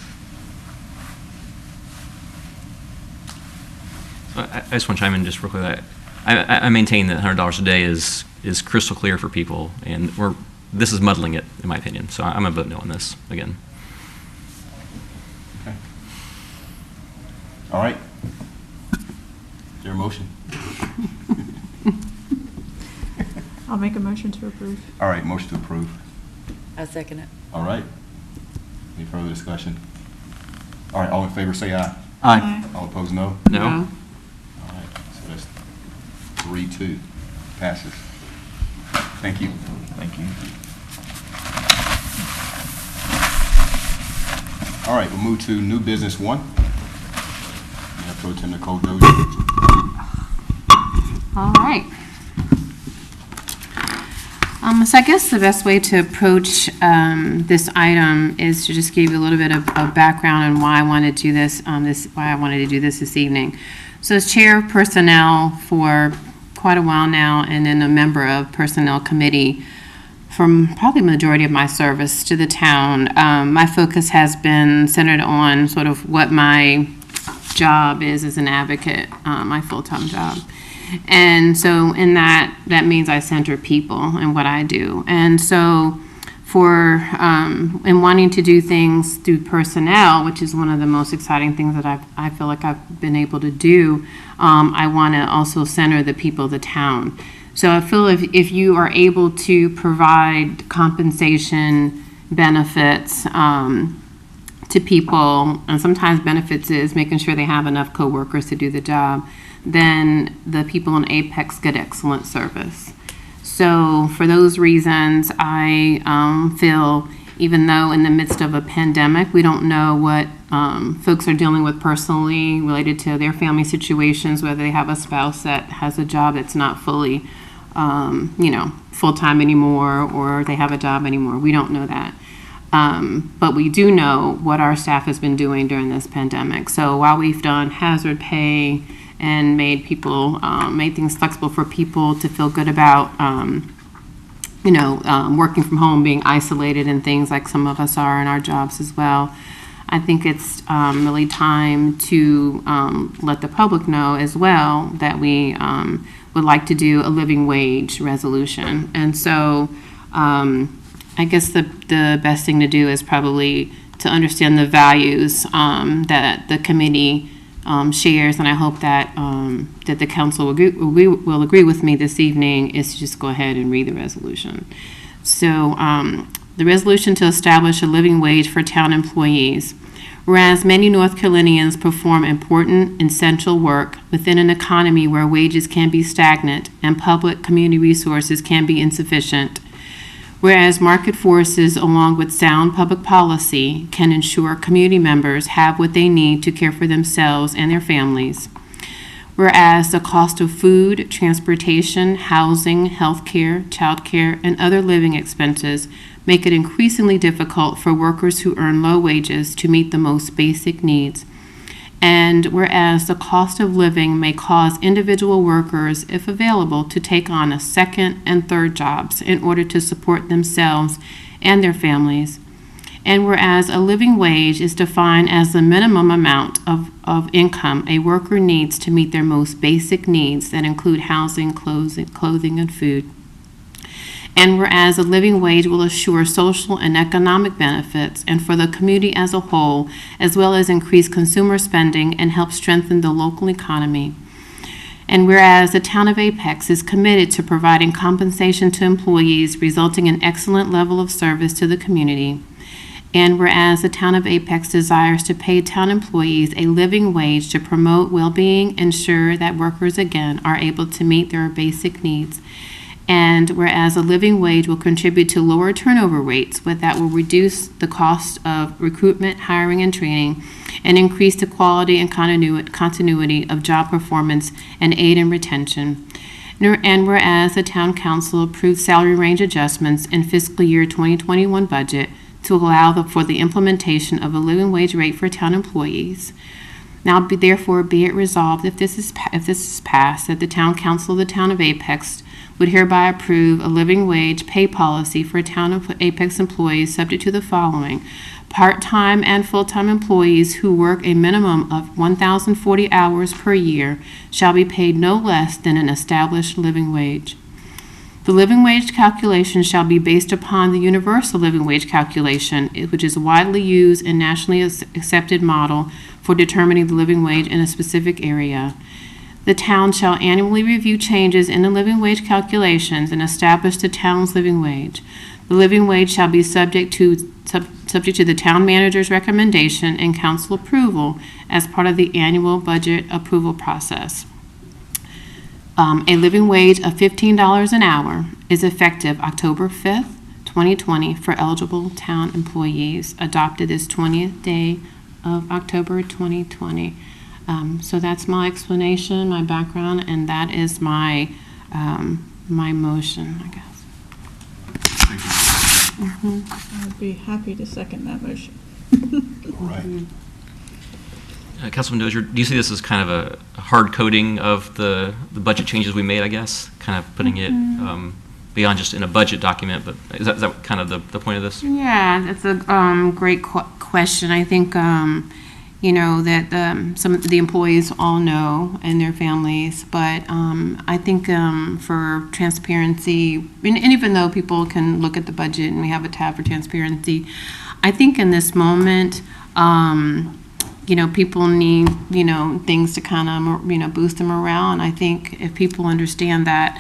So I just want to chime in just real quick. I maintain that $100 a day is crystal clear for people, and this is muddling it, in my opinion. So I'm going to vote no on this again. Okay. All right. Is there a motion? I'll make a motion to approve. All right, motion to approve. I second it. All right. Any further discussion? All right, all in favor say aye. Aye. All opposed, no? No? All right, so that's 3-2, passes. Thank you. Thank you. All right, we'll move to new business 1. Mayor Pro Tem Nicole Dozier. All right. So I guess the best way to approach this item is to just give you a little bit of background on why I wanted to do this. Why I wanted to do this evening. So as chair of personnel for quite a while now, and then a member of personnel committee from probably the majority of my service to the town, my focus has been centered on sort of what my job is as an advocate, my full-time job. And so in that means I center people in what I do. And so in wanting to do things through personnel, which is one of the most exciting things that I feel like I've been able to do, I want to also center the people of the town. So I feel if you are able to provide compensation benefits to people, and sometimes benefits is making sure they have enough coworkers to do the job, then the people in Apex get excellent service. So for those reasons, I feel, even though in the midst of a pandemic, we don't know what folks are dealing with personally related to their family situations, whether they have a spouse that has a job that's not fully, full-time anymore, or they have a job anymore. We don't know that. But we do know what our staff has been doing during this pandemic. So while we've done hazard pay and made things flexible for people to feel good about, working from home, being isolated and things like some of us are in our jobs as well, I think it's really time to let the public know as well that we would like to do a living wage resolution. And so I guess the best thing to do is probably to understand the values that the committee shares, and I hope that that the council will agree with me this evening, is to just go ahead and read the resolution. So the resolution to establish a living wage for town employees. Whereas many North Carolinians perform important essential work within an economy where wages can be stagnant and public community resources can be insufficient. Whereas market forces, along with sound public policy, can ensure community members have what they need to care for themselves and their families. Whereas the cost of food, transportation, housing, health care, child care, and other living expenses make it increasingly difficult for workers who earn low wages to meet the most basic needs. And whereas the cost of living may cause individual workers, if available, to take on a second and third jobs in order to support themselves and their families. And whereas a living wage is defined as the minimum amount of income a worker needs to meet their most basic needs that include housing, clothing, and food. And whereas a living wage will assure social and economic benefits and for the community as a whole, as well as increase consumer spending and help strengthen the local economy. And whereas the town of Apex is committed to providing compensation to employees, resulting in excellent level of service to the community. And whereas the town of Apex desires to pay town employees a living wage to promote well-being, ensure that workers again are able to meet their basic needs. And whereas a living wage will contribute to lower turnover rates, that will reduce the cost of recruitment, hiring, and training, and increase the quality and continuity of job performance and aid in retention. And whereas the town council approved salary range adjustments in fiscal year 2021 budget to allow for the implementation of a living wage rate for town employees. Now, therefore, be it resolved, if this is passed, that the town council of the town of Apex would hereby approve a living wage pay policy for town of Apex employees subject to the following. Part-time and full-time employees who work a minimum of 1,040 hours per year shall be paid no less than an established living wage. The living wage calculation shall be based upon the universal living wage calculation, which is a widely used and nationally accepted model for determining the living wage in a specific area. The town shall annually review changes in the living wage calculations and establish the town's living wage. The living wage shall be subject to the town manager's recommendation and council approval as part of the annual budget approval process. A living wage of $15 an hour is effective October 5th, 2020 for eligible town employees, adopted this 20th day of October 2020. So that's my explanation, my background, and that is my my motion, I guess. I would be happy to second that motion. All right. Councilman Dozier, do you see this as kind of a hard coding of the budget changes we made, I guess? Kind of putting it beyond just in a budget document, but is that kind of the point of this? Yeah, that's a great question. I think, that some of the employees all know and their families, but I think for transparency, and even though people can look at the budget and we have a tab for transparency, I think in this moment, people need, things to kind of, boost them around. I think if people understand that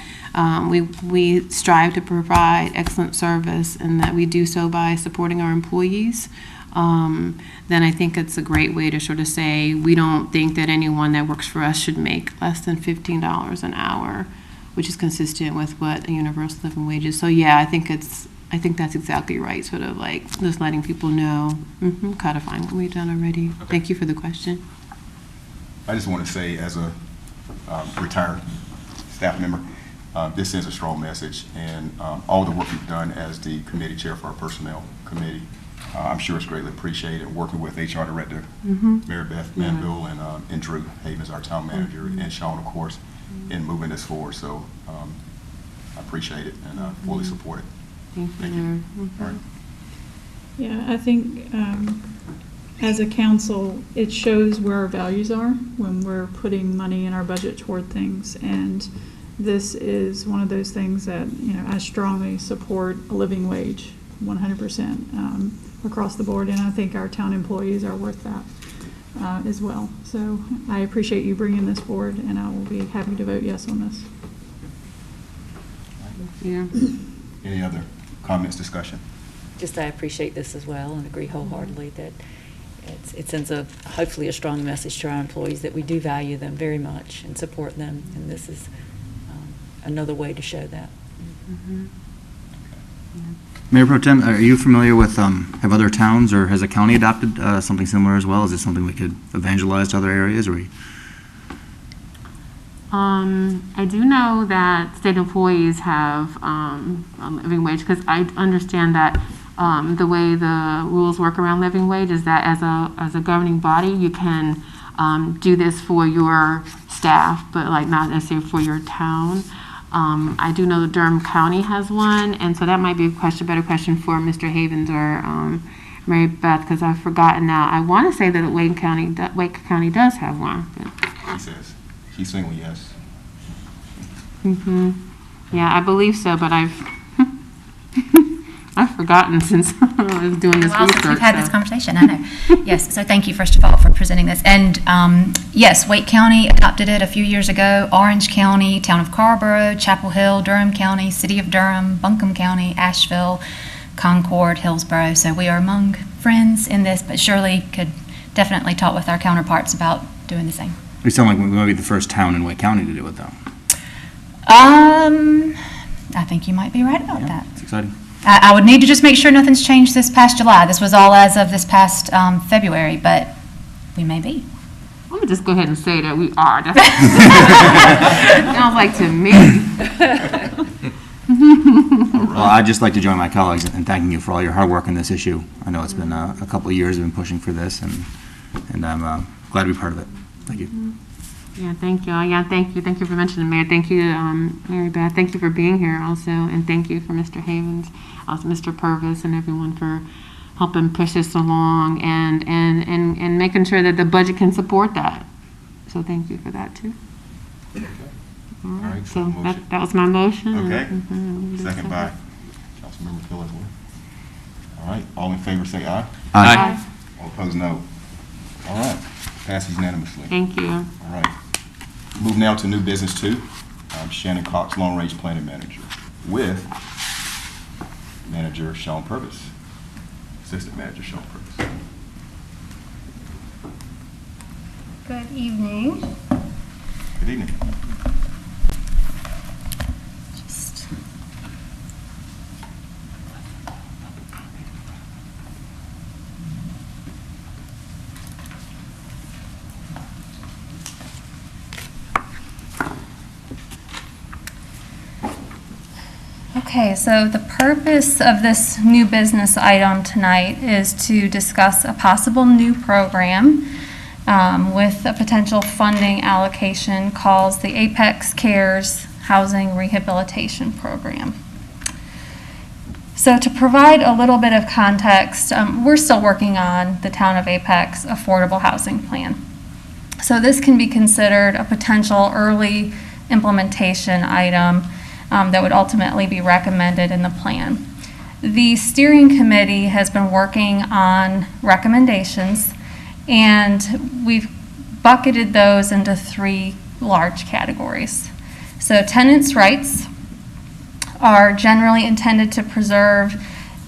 we strive to provide excellent service and that we do so by supporting our employees, then I think it's a great way to sort of say, we don't think that anyone that works for us should make less than $15 an hour, which is consistent with what a universal living wage is. So yeah, I think that's exactly right, sort of like just letting people know, codifying what we've done already. Okay. Thank you for the question. I just want to say, as a retired staff member, this is a strong message, and all the work you've done as the committee chair for our personnel committee, I'm sure it's greatly appreciated, working with HR Director Mary Beth Manville and Drew Havens, our town manager, and Sean, of course, in moving this forward. So I appreciate it and fully support it. Thank you. All right. Yeah, I think as a council, it shows where our values are when we're putting money in our budget toward things. And this is one of those things that, I strongly support a living wage, 100% across the board. And I think our town employees are worth that as well. So I appreciate you bringing this forward, and I will be happy to vote yes on this. Yeah. Any other comments, discussion? Just I appreciate this as well and agree wholeheartedly that it sends hopefully a strong message to our employees that we do value them very much and support them, and this is another way to show that. Mayor Pro Tem, are you familiar with, have other towns or has a county adopted something similar as well? Is this something we could evangelize to other areas? Or I do know that state employees have a living wage, because I understand that the way the rules work around living wage is that as a governing body, you can do this for your staff, but like not necessarily for your town. I do know that Durham County has one, and so that might be a better question for Mr. Havens or Mary Beth, because I've forgotten now. I want to say that Wake County does have one. He says. He's saying yes. Yeah, I believe so, but I've forgotten since I was doing this Well, research. since we've had this so. conversation, I know. Yes, so thank you, first of all, for presenting this. And yes, Wake County adopted it a few years ago, Orange County, Town of Carrboro, Chapel Hill, Durham County, City of Durham, Buncombe County, Asheville, Concord, Hillsborough. So we are among friends in this, but surely could definitely talk with our counterparts about doing the same. we sound like we might be the first town in Wake County to do it, though. I think you might be right about that. It's exciting. I would need to just make sure nothing's changed this past July. This was all as of this past February, but we may be. I'm going to just go ahead and say that we are. Sounds like to me. Well, I'd just like to join my colleagues in thanking you for all your hard work on this issue. I know it's been a couple of years we've been pushing for this, and I'm glad to be part of it. Thank you. Yeah, thank you. Yeah, thank you. Thank you for mentioning Mayor. Thank you, Mary Beth. Thank you for being here also, and thank you for Mr. Havens, also Mr. Purvis, and everyone for helping push this along and making sure that the budget can support that. So thank you for that too. Okay. All right. right, So motion. that was my motion. Okay. Mhm. Second by Councilmember Phillips. All right, all in favor say aye. Aye. All opposed, no. All right, passes unanimously. Thank you. All right. Move now to new business 2. Shannon Cox, Long Range Planning Manager, with Manager Sean Purvis, Assistant Manager Sean Purvis. Good evening. Good evening. Okay, so the purpose of this new business item tonight is to discuss a possible new program with a potential funding allocation called the Apex Cares Housing Rehabilitation Program. So to provide a little bit of context, we're still working on the Town of Apex Affordable Housing Plan. So this can be considered a potential early implementation item that would ultimately be recommended in the plan. The steering committee has been working on recommendations, and we've bucketed those into 3 large categories. So tenants' rights are generally intended to preserve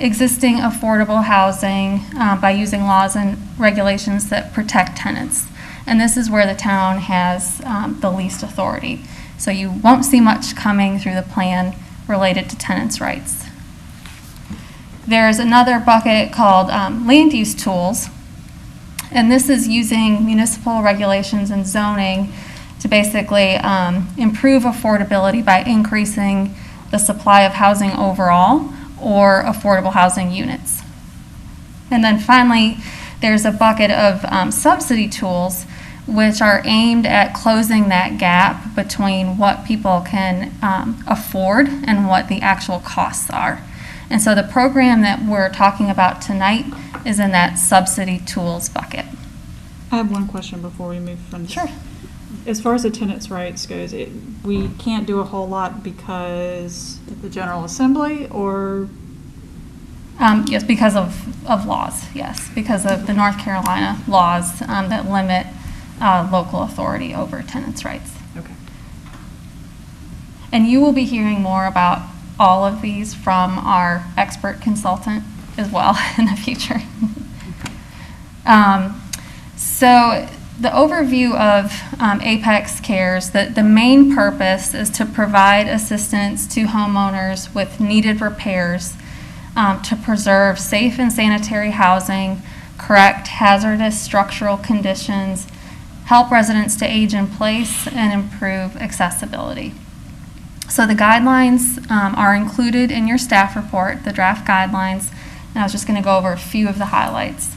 existing affordable housing by using laws and regulations that protect tenants. And this is where the town has the least authority. So you won't see much coming through the plan related to tenants' rights. There's another bucket called land use tools. And this is using municipal regulations and zoning to basically improve affordability by increasing the supply of housing overall or affordable housing units. And then finally, there's a bucket of subsidy tools which are aimed at closing that gap between what people can afford and what the actual costs are. And so the program that we're talking about tonight is in that subsidy tools bucket. I have one question before we move from this. Sure. As far as the tenants' rights goes, we can't do a whole lot because of the General Assembly, or? Yes, because of laws, yes, because of the North Carolina laws that limit local authority over tenants' rights. Okay. And you will be hearing more about all of these from our expert consultant as well in the future. So the overview of Apex Cares, the main purpose is to provide assistance to homeowners with needed repairs to preserve safe and sanitary housing, correct hazardous structural conditions, help residents to age in place, and improve accessibility. So the guidelines are included in your staff report, the draft guidelines, and I was just going to go over a few of the highlights.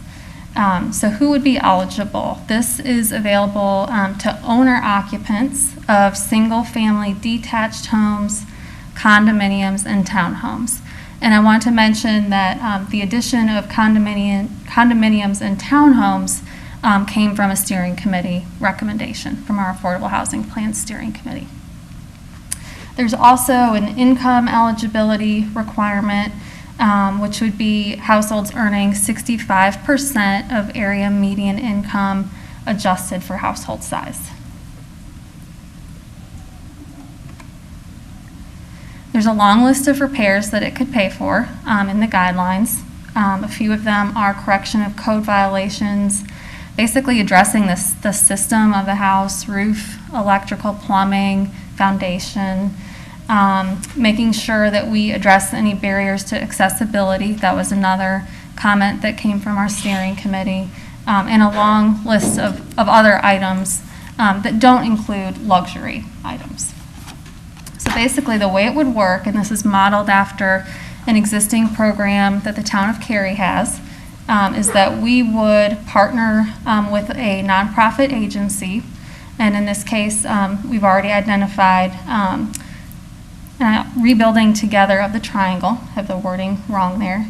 So who would be eligible? This is available to owner-occupants of single-family detached homes, condominiums, and townhomes. And I want to mention that the addition of condominiums and townhomes came from a steering committee recommendation from our Affordable Housing Plan Steering Committee. There's also an income eligibility requirement, which would be households earning 65% of area median income adjusted for household size. There's a long list of repairs that it could pay for in the guidelines. A few of them are correction of code violations, basically addressing the system of the house, roof, electrical, plumbing, foundation, making sure that we address any barriers to accessibility. That was another comment that came from our steering committee, and a long list of other items that don't include luxury items. So basically the way it would work, and this is modeled after an existing program that the town of Cary has, is that we would partner with a nonprofit agency, and in this case we've already identified Rebuilding Together of the Triangle. I have the wording wrong there.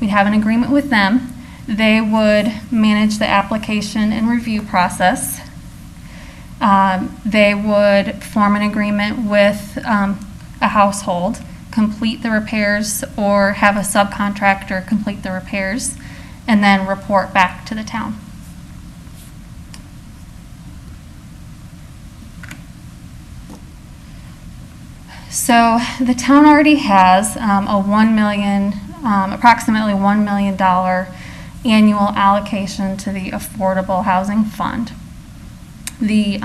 We'd have an agreement with them. They would manage the application and review process. They would form an agreement with a household, complete the repairs, or have a subcontractor complete the repairs, and then report back to the town. So the town already has approximately $1 million annual allocation to the Affordable Housing Fund. The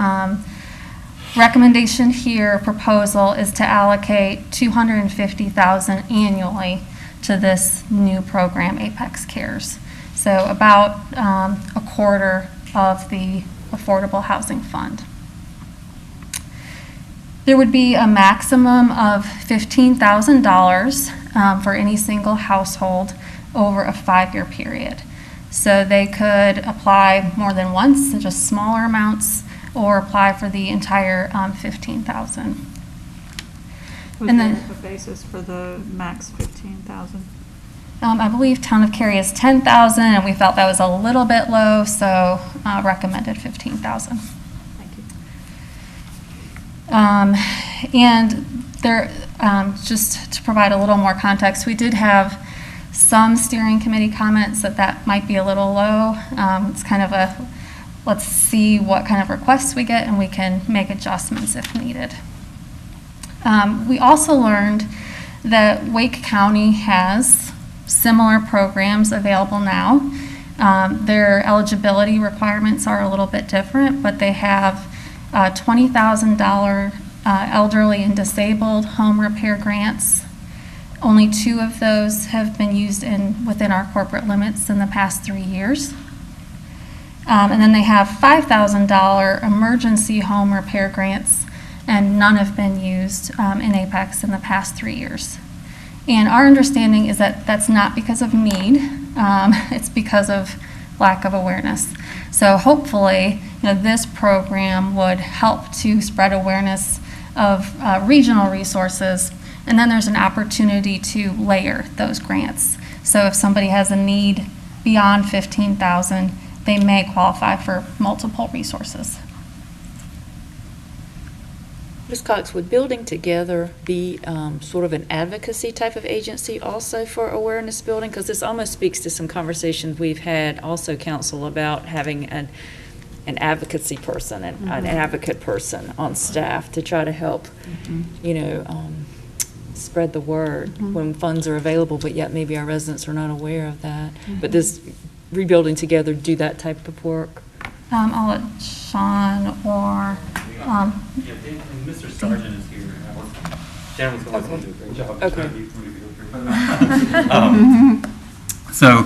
recommendation here, proposal, is to allocate $250,000 annually to this new program, Apex Cares. So about a quarter of the Affordable Housing Fund. There would be a maximum of $15,000 for any single household over a 5-year period. So they could apply more than once, so just smaller amounts, or apply for the entire $15,000. Was there a basis for the max $15,000? I believe Town of Cary is $10,000, and we felt that was a little bit low, so recommended $15,000. And there, just to provide a little more context, we did have some steering committee comments that might be a little low. It's kind of a, let's see what kind of requests we get and we can make adjustments if needed. We also learned that Wake County has similar programs available now. Their eligibility requirements are a little bit different, but they have $20,000 elderly and disabled home repair grants. Only 2 of those have been used within our corporate limits in the past 3 years. And then they have $5,000 emergency home repair grants, and none have been used in Apex in the past 3 years. And our understanding is that that's not because of need, it's because of lack of awareness. So hopefully, this program would help to spread awareness of regional resources, and then there's an opportunity to layer those grants. So if somebody has a need beyond $15,000, they may qualify for multiple resources. Ms. Cox, would Building Together be sort of an advocacy type of agency also for awareness building? Because this almost speaks to some conversations we've had also, Council, about having an advocacy person, an advocate person on staff to try to help, spread the word when funds are available, but yet maybe our residents are not aware of that. But this Rebuilding Together do that type of work? I'll let Sean or Mr. Sargent is here. Dan was going to do a great job. Okay. So,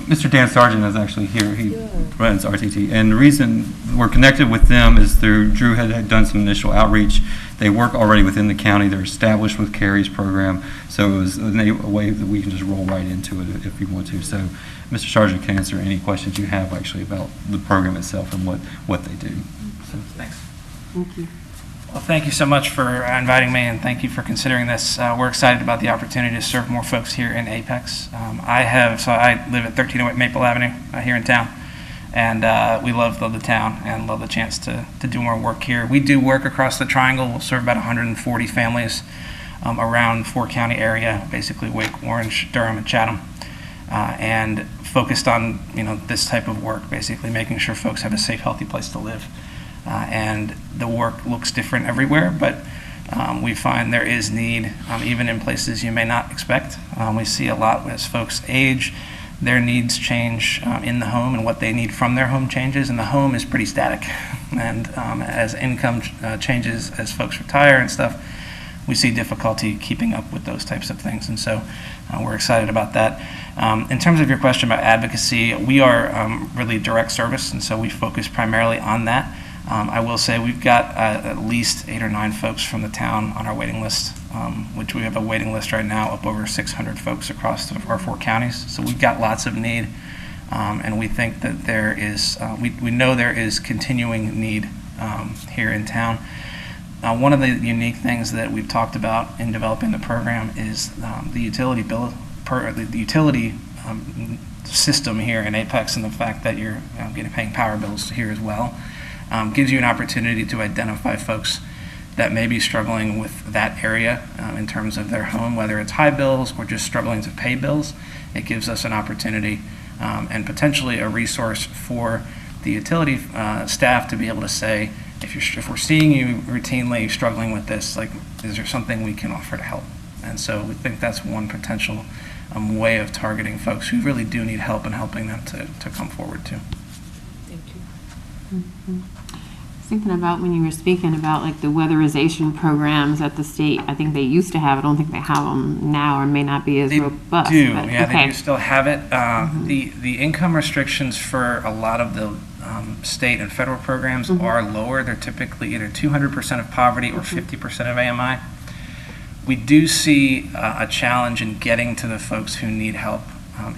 Mr. Dan Sargent is actually here. He runs RTT. And the reason we're connected with them is through Drew had done some initial outreach. They work already within the county. They're established with Carrie's program. So it was a way that we can just roll right into it if we want to. So Mr. Sargent can answer any questions you have actually about the program itself and what they do. So thanks. Thank you. Well, thank you so much for inviting me, and thank you for considering this. We're excited about the opportunity to serve more folks here in Apex. I live at 1308 Maple Avenue here in town, and we love the town and love the chance to do more work here. We do work across the Triangle. We'll serve about 140 families around 4-county area, basically Wake, Orange, Durham, and Chatham, and focused on this type of work, basically making sure folks have a safe, healthy place to live. And the work looks different everywhere, but we find there is need, even in places you may not expect. We see a lot as folks age, their needs change in the home, and what they need from their home changes, and the home is pretty static. And as income changes, as folks retire and stuff, we see difficulty keeping up with those types of things, and so we're excited about that. In terms of your question about advocacy, we are really direct service, and so we focus primarily on that. I will say we've got at least 8 or 9 folks from the town on our waiting list, which we have a waiting list right now up over 600 folks across our 4 counties. So we've got lots of need, and we think that there is, we know there is continuing need here in town. One of the unique things that we've talked about in developing the program is the utility bill, the utility system here in Apex, and the fact that you're paying power bills here as well. Gives you an opportunity to identify folks that may be struggling with that area in terms of their home, whether it's high bills or just struggling to pay bills. It gives us an opportunity and potentially a resource for the utility staff to be able to say, if we're seeing you routinely struggling with this, like, is there something we can offer to help? And so we think that's one potential way of targeting folks who really do need help and helping them to come forward too. Thank you. Mm-hmm. Thinking about when you were speaking about like the weatherization programs at the state, I think they used to have. I don't think they have them now, or may not be as robust. They do, but, yeah, okay. they do still have it. The income restrictions for a lot of the state and federal programs are lower. They're typically either 200% of poverty or 50% of AMI. We do see a challenge in getting to the folks who need help.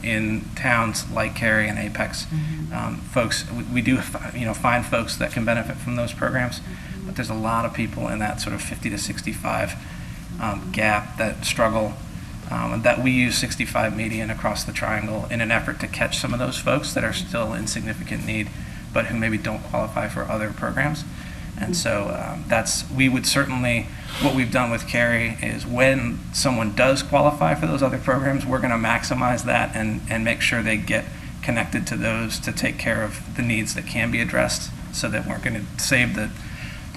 In towns like Cary and Apex, folks, we do find folks that can benefit from those programs, but there's a lot of people in that sort of 50 to 65 gap that struggle, that we use 65 median across the Triangle in an effort to catch some of those folks that are still in significant need, but who maybe don't qualify for other programs. And so we would certainly, what we've done with Cary is when someone does qualify for those other programs, we're going to maximize that and make sure they get connected to those to take care of the needs that can be addressed, so that we're going to save the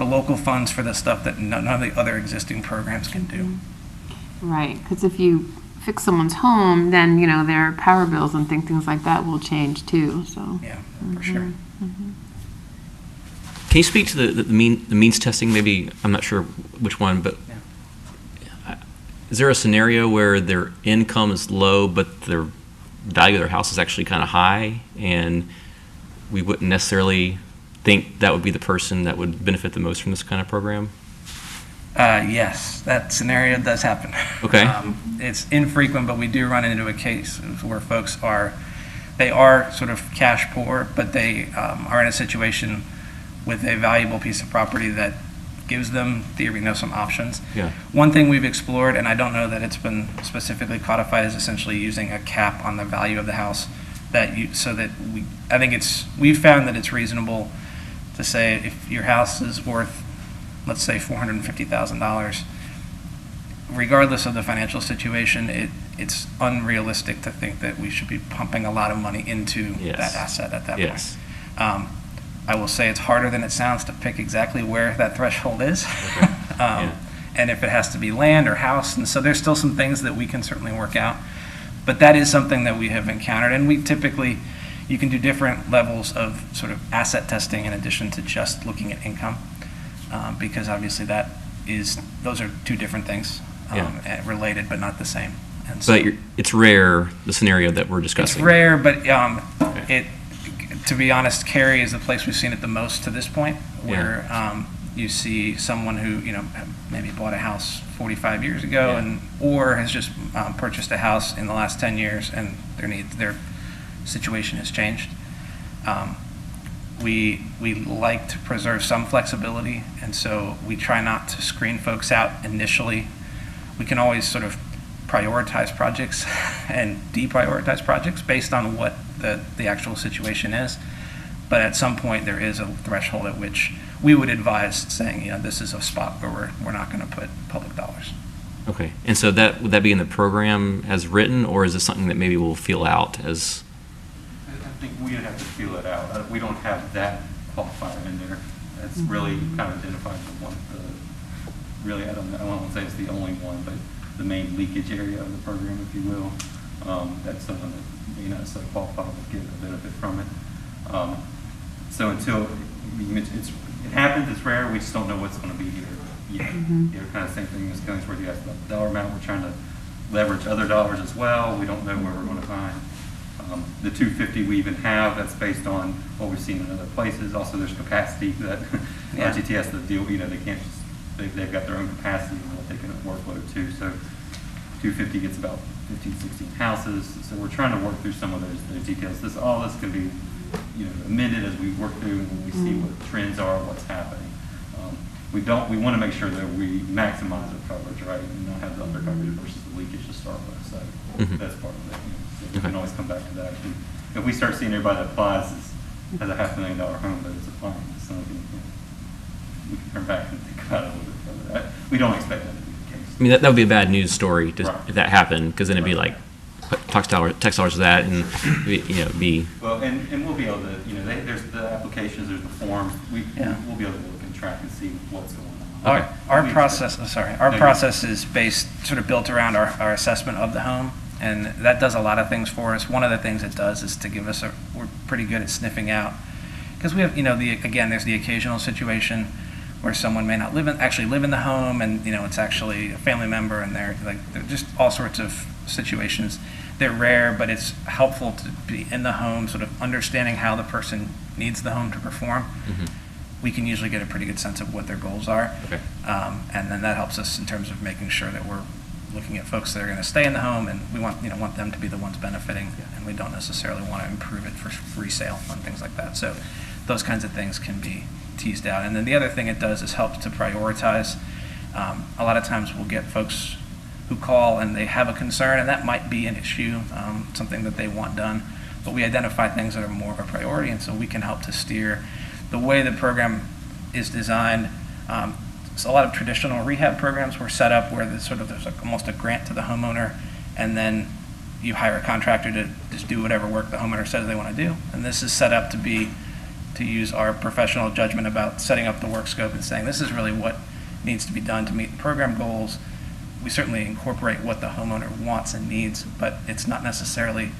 local funds for the stuff that none of the other existing programs can do. Right, because if you fix someone's home, then, you know, their power bills and things like that will change too, so. Yeah, for sure. Can you speak to the means testing? Maybe, I'm not sure which one, but is there a scenario where their income is low, but their value of their house is actually kind of high, and we wouldn't necessarily think that would be the person that would benefit the most from this kind of program? Yes, that scenario does happen. Okay. It's infrequent, but we do run into a case where folks they are sort of cash poor, but they are in a situation with a valuable piece of property that gives them, some options. Yeah. One thing we've explored, and I don't know that it's been specifically codified, is essentially using a cap on the value of the house we've found that it's reasonable to say if your house is worth, let's say, $450,000, regardless of the financial situation, it's unrealistic to think that we should be pumping a lot of money into that asset at that point. I will say it's harder than it sounds to pick exactly where that threshold is. And if it has to be land or house, and so there's still some things that we can certainly work out. But that is something that we have encountered, and you can do different levels of sort of asset testing in addition to just looking at income, because obviously those are two different things, related but not the same. And so But it's rare, the scenario that we're discussing. it's rare, but to be honest, Cary is the place we've seen it the most to this point, where you see someone who maybe bought a house 45 years ago or has just purchased a house in the last 10 years and their situation has changed. We like to preserve some flexibility, and so we try not to screen folks out initially. We can always sort of prioritize projects and deprioritize projects based on what the actual situation is. But at some point, there is a threshold at which we would advise saying, this is a spot where we're not going to put public dollars. Okay, and so would that be in the program as written, or is it something that maybe we'll feel out as? I think we'd have to feel it out. We don't have that qualifier in there. That's really kind of identifies the one, I don't want to say it's the only one, but the main leakage area of the program, if you will. That's something that may not so qualified would get a benefit from it. So until it happens, it's rare, we just don't know what's going to be here yet. Kind of same thing as Killingsworth, you asked about the dollar amount. We're trying to leverage other dollars as well. We don't know where we're going to find. The 250 we even have, that's based on what we've seen in other places. Also, there's capacity that RTT has to deal. They can't just they've got their own capacity and what they can workload too. So 250 gets about 15, 16 houses. So we're trying to work through some of those details. All this can be amended as we work through and we see what trends are, what's happening. We want to make sure that we maximize our coverage, right, and not have the under coverage versus the leakage to start with. So that's part of it. So we can always come back to that. If we start seeing everybody that applies as a $500,000 home, but it's applying to something, we can turn back and think about it a little bit further. We don't expect that to be the case. I mean, that would be a bad news story if that happened, because then it'd be like tax dollars to that, and be. Well, and we'll be able to, there's the applications, there's the forms. We'll be able to look and track and see what's going on. Our process is sort of built around our assessment of the home, and that does a lot of things for us. One of the things it does is to give us we're pretty good at sniffing out, because we have, there's the occasional situation where someone may not actually live in the home, and it's actually a family member, and they're just all sorts of situations. They're rare, but it's helpful to be in the home, sort of understanding how the person needs the home to perform. We can usually get a pretty good sense of what their goals are. Okay. And then that helps us in terms of making sure that we're looking at folks that are going to stay in the home, and we want them to be the ones benefiting, and we don't necessarily want to improve it for resale and things like that. So those kinds of things can be teased out. And then the other thing it does is help to prioritize. A lot of times we'll get folks who call and they have a concern, and that might be an issue, something that they want done, but we identify things that are more of a priority, and so we can help to steer. The way the program is designed, so a lot of traditional rehab programs were set up where there's almost a grant to the homeowner, and then you hire a contractor to just do whatever work the homeowner says they want to do. And this is set up to use our professional judgment about setting up the work scope and saying this is really what needs to be done to meet the program goals. we certainly incorporate what the homeowner wants and needs, but it's not necessarily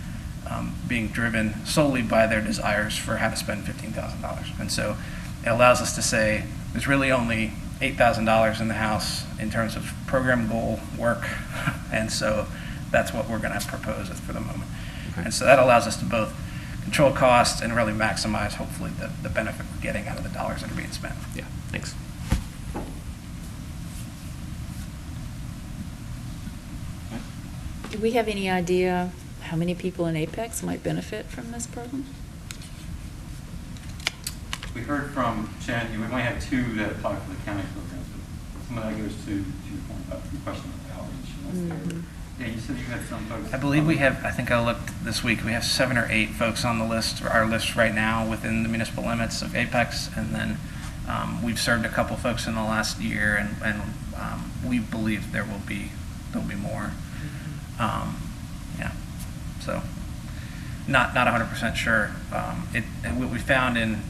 being driven solely by their desires for how to spend $15,000. And so it allows us to say there's really only $8,000 in the house in terms of program goal work, and so that's what we're going to propose for the moment. Okay. And so that allows us to both control costs and really maximize, hopefully, the benefit we're getting out of the dollars that are being spent. Yeah, thanks. Do we have any idea how many people in Apex might benefit from this program? We heard from Shannon, we might have 2 that apply for the county programs, but some of that goes to your point about your question about outreach. And that's there. Yeah, you said you had some folks. I believe we have, I think I looked this week, we have 7 or 8 folks on the list, our list right now within the municipal limits of Apex, and then we've served a couple folks in the last year, and we believe there'll be more. Yeah, so not 100% sure. What we found in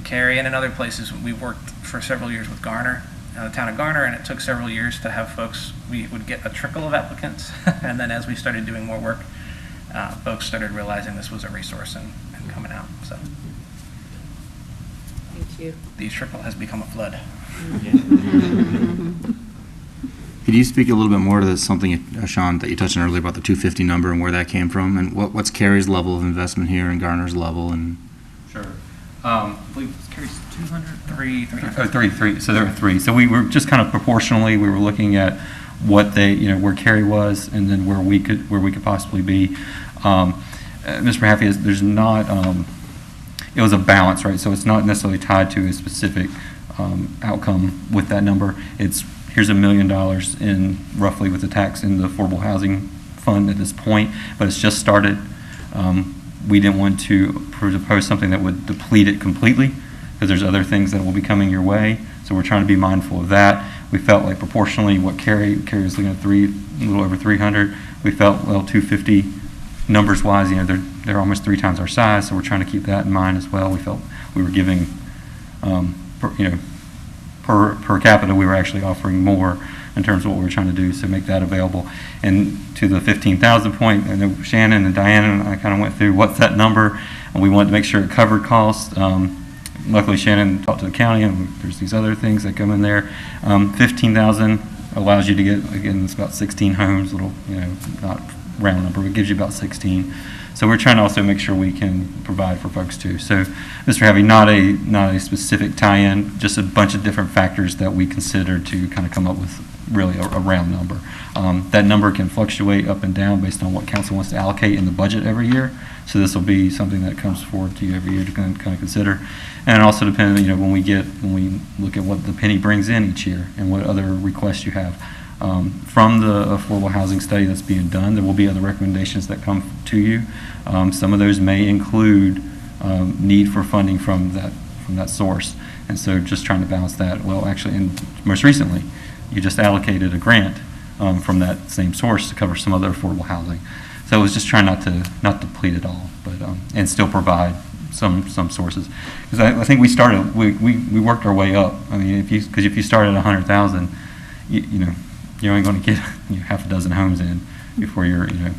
Cary and in other places, we've worked for several years with Garner, the town of Garner, and it took several years to have folks. We would get a trickle of applicants, and then as we started doing more work, folks started realizing this was a resource and coming out. So Thank you. the trickle has become a flood. Could you speak a little bit more to this, something, Sean, that you touched on earlier about the 250 number and where that came from, and what's Cary's level of investment here and Garner's level? And Sure. I believe it's Cary's 200? 300. Three. So there were 3. So we were just kind of proportionally, we were looking at what they, where Cary was, and then where we could possibly be. Mr. Mahaffey, there's not, it was a balance, right? So it's not necessarily tied to a specific outcome with that number. It's here's $1 million in roughly with the tax in the affordable housing fund at this point, but it's just started. We didn't want to propose something that would deplete it completely, because there's other things that will be coming your way. So we're trying to be mindful of that. We felt like proportionally what Cary was looking at a little over 300. We felt, well, 250 numbers wise, they're almost 3 times our size. So we're trying to keep that in mind as well. We felt we were giving, per capita, we were actually offering more in terms of what we were trying to do, so make that available. And to the 15,000 point, I know Shannon and Diana and I kind of went through what's that number, and we wanted to make sure it covered costs. Luckily, Shannon talked to the county, and there's these other things that come in there. 15,000 allows you to get, again, it's about 16 homes, little, not round number, but it gives you about 16. So we're trying to also make sure we can provide for folks too. So, Mr. Harvey, not a specific tie-in, just a bunch of different factors that we consider to kind of come up with really a round number. That number can fluctuate up and down based on what council wants to allocate in the budget every year. So this will be something that comes forward to you every year to kind of consider. And it also depends, when we look at what the penny brings in each year and what other requests you have. From the affordable housing study that's being done, there will be other recommendations that come to you. Some of those may include need for funding from that source. And so just trying to balance that. Well, actually, and most recently, you just allocated a grant from that same source to cover some other affordable housing. So it was just trying not to deplete it all, but and still provide some sources. Because I think we started, we worked our way up. I mean, if you start at 100,000, you're only going to get half a dozen homes in before and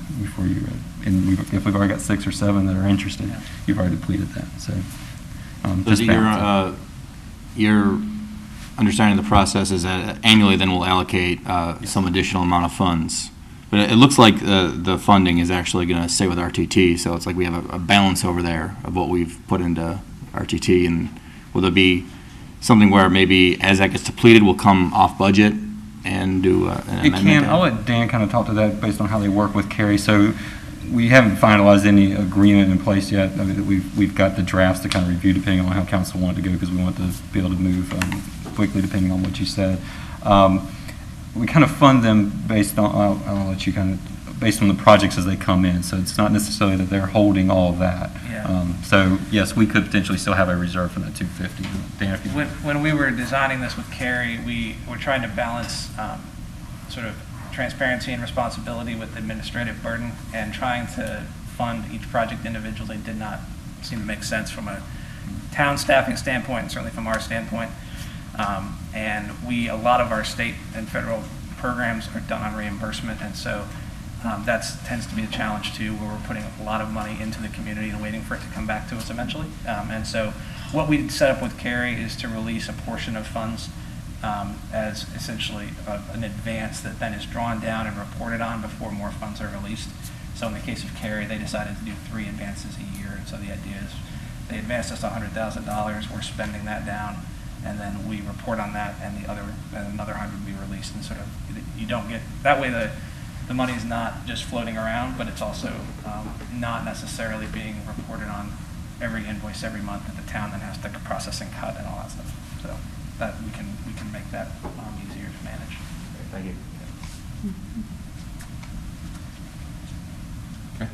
if we've already got 6 or 7 that are interested, you've already depleted that. So just your understanding of the process is that annually then we'll allocate some additional amount of funds. But it looks like the funding is actually going to stay with RTT, so it's like we have a balance over there of what we've put into RTT. And will there be something where maybe as that gets depleted, we'll come off budget and do an amendment? It can. I'll let Dan kind of talk to that based on how they work with Cary. So we haven't finalized any agreement in place yet. I mean, we've got the drafts to kind of review depending on how council wanted to go, because we want to be able to move quickly depending on what you said. We kind of fund them based on, I'll let you kind of, based on the projects as they come in. So it's not necessarily that they're holding all of that. Yeah. So yes, we could potentially still have a reserve for that 250. Dan, if you When we were designing this with Cary, we were trying to balance sort of transparency and responsibility with administrative burden, and trying to fund each project individually did not seem to make sense from a town staffing standpoint, and certainly from our standpoint. And a lot of our state and federal programs are done on reimbursement, and so that tends to be a challenge too, where we're putting a lot of money into the community and waiting for it to come back to us eventually. And so what we set up with CARI is to release a portion of funds as essentially an advance that then is drawn down and reported on before more funds are released. So in the case of CARI, they decided to do 3 advances a year, and so the idea is they advanced us $100,000, we're spending that down, and then we report on that, and another 100 will be released, and sort of you don't get that way. The money is not just floating around, but it's also not necessarily being reported on every invoice every month that the town then has to process and cut and all that stuff. So that we can make that easier to manage. Thank you. Okay.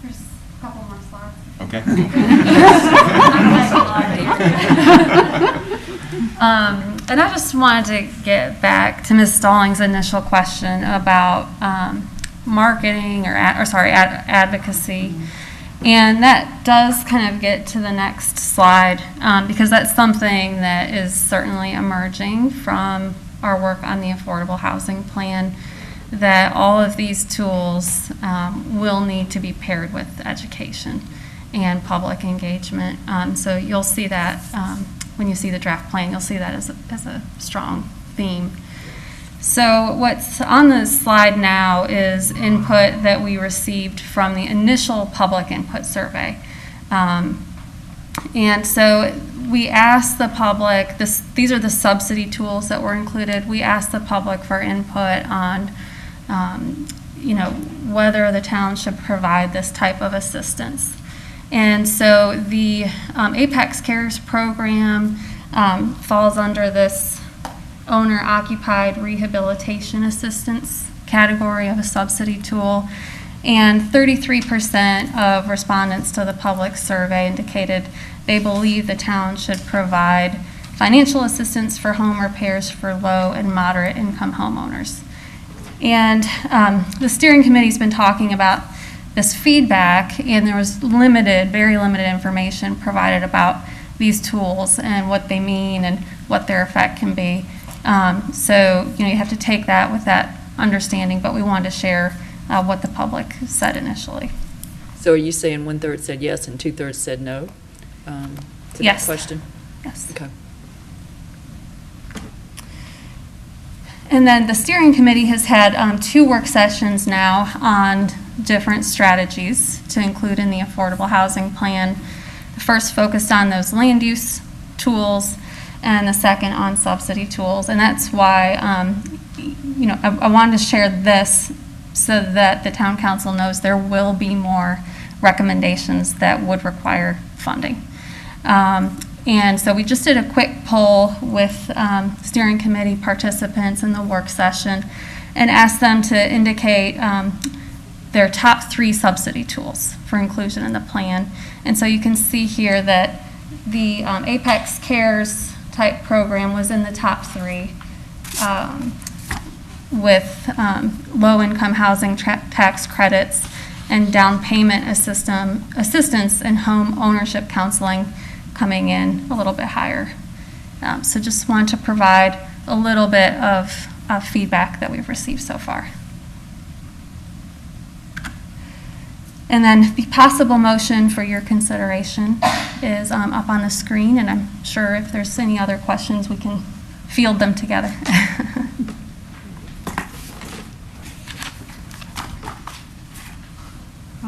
There's a couple more slides. Okay. And I just wanted to get back to Ms. Stallings' initial question about marketing or advocacy. And that does kind of get to the next slide because that's something that is certainly emerging from our work on the Affordable Housing Plan, that all of these tools will need to be paired with education and public engagement. So you'll see that when you see the draft plan, you'll see that as a strong theme. So what's on the slide now is input that we received from the initial public input survey. And so we asked the public, these are the subsidy tools that were included. We asked the public for input on whether the town should provide this type of assistance. And so the Apex Cares program falls under this owner-occupied rehabilitation assistance category of a subsidy tool. And 33% of respondents to the public survey indicated they believe the town should provide financial assistance for home repairs for low and moderate income homeowners. And the steering committee's been talking about this feedback, and there was very limited information provided about these tools and what they mean and what their effect can be. So you have to take that with that understanding, but we wanted to share what the public said initially. So are you saying 1/3 said yes and 2/3 said no to Yes. that question? Yes. Okay. And then the steering committee has had 2 work sessions now on different strategies to include in the affordable housing plan. The first focused on those land use tools, and the second on subsidy tools. And that's why, I wanted to share this so that the town council knows there will be more recommendations that would require funding. And so we just did a quick poll with steering committee participants in the work session and asked them to indicate their top 3 subsidy tools for inclusion in the plan. And so you can see here that the Apex Cares type program was in the top 3 with low-income housing tax credits and down payment assistance and home ownership counseling coming in a little bit higher. So just wanted to provide a little bit of feedback that we've received so far. And then the possible motion for your consideration is up on the screen, and I'm sure if there's any other questions, we can field them together.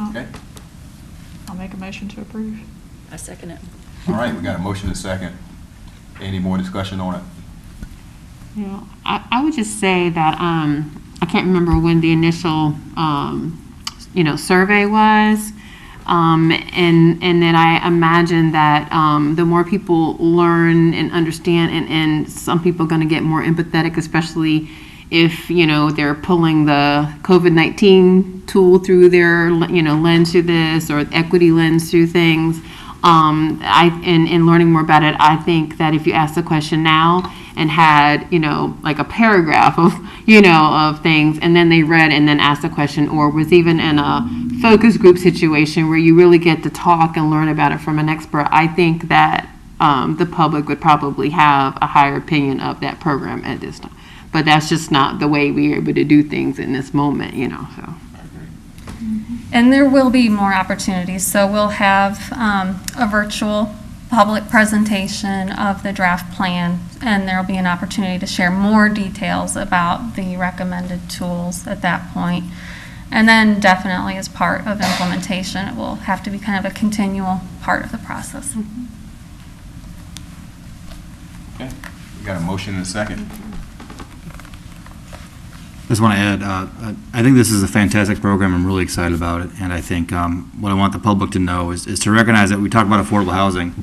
Okay. I'll make a motion to approve. I second it. All right, we got a motion and a second. Any more discussion on it? Yeah, I would just say that I can't remember when the initial survey was, and that I imagine that the more people learn and understand, and some people are going to get more empathetic, especially if they're pulling the COVID-19 tool through their lens through this, or equity lens through things. In learning more about it, I think that if you ask the question now and had, like a paragraph of, of things, and then they read and then asked the question, or was even in a focus group situation where you really get to talk and learn about it from an expert, I think that the public would probably have a higher opinion of that program at this time. But that's just not the way we're able to do things in this moment, you know, so. And there will be more opportunities, so we'll have a virtual public presentation of the draft plan, and there'll be an opportunity to share more details about the recommended tools at that point. And then definitely as part of implementation, it will have to be kind of a continual part of the process. Okay, we got a motion and a second. I just want to add, I think this is a fantastic program. I'm really excited about it. And I think what I want the public to know is to recognize that we talk about affordable housing.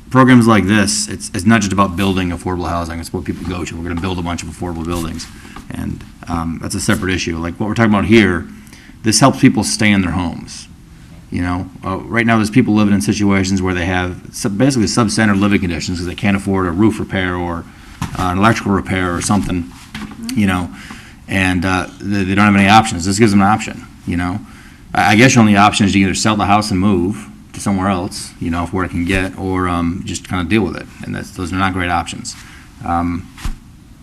Programs like this, it's not just about building affordable housing. It's what people go to. We're going to build a bunch of affordable buildings. And that's a separate issue. Like what we're talking about here, this helps people stay in their homes. You know, right now there's people living in situations where they have basically substandard living conditions because they can't afford a roof repair or an electrical repair or something, you know. And they don't have any options. This gives them an option, you know. I guess your only option is to either sell the house and move to somewhere else, you know, where it can get, or just kind of deal with it. And those are not great options.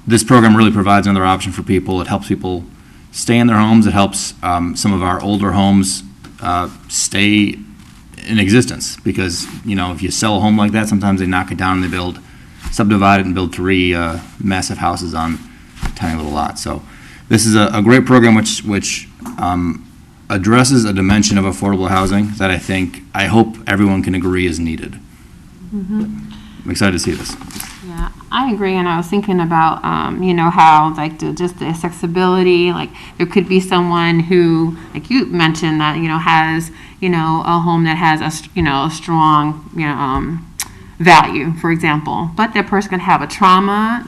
This program really provides another option for people. It helps people stay in their homes. It helps some of our older homes stay in existence because, you know, if you sell a home like that, sometimes they knock it down and they subdivide it and build 3 massive houses on a tiny little lot. So this is a great program which addresses a dimension of affordable housing that I hope everyone can agree is needed. I'm excited to see this. Yeah, I agree, and I was thinking about, you know, how, like, just the accessibility, like, there could be someone who, like you mentioned, that, you know, has, you know, a home that has a strong, you know, value, for example, but that person could have a trauma,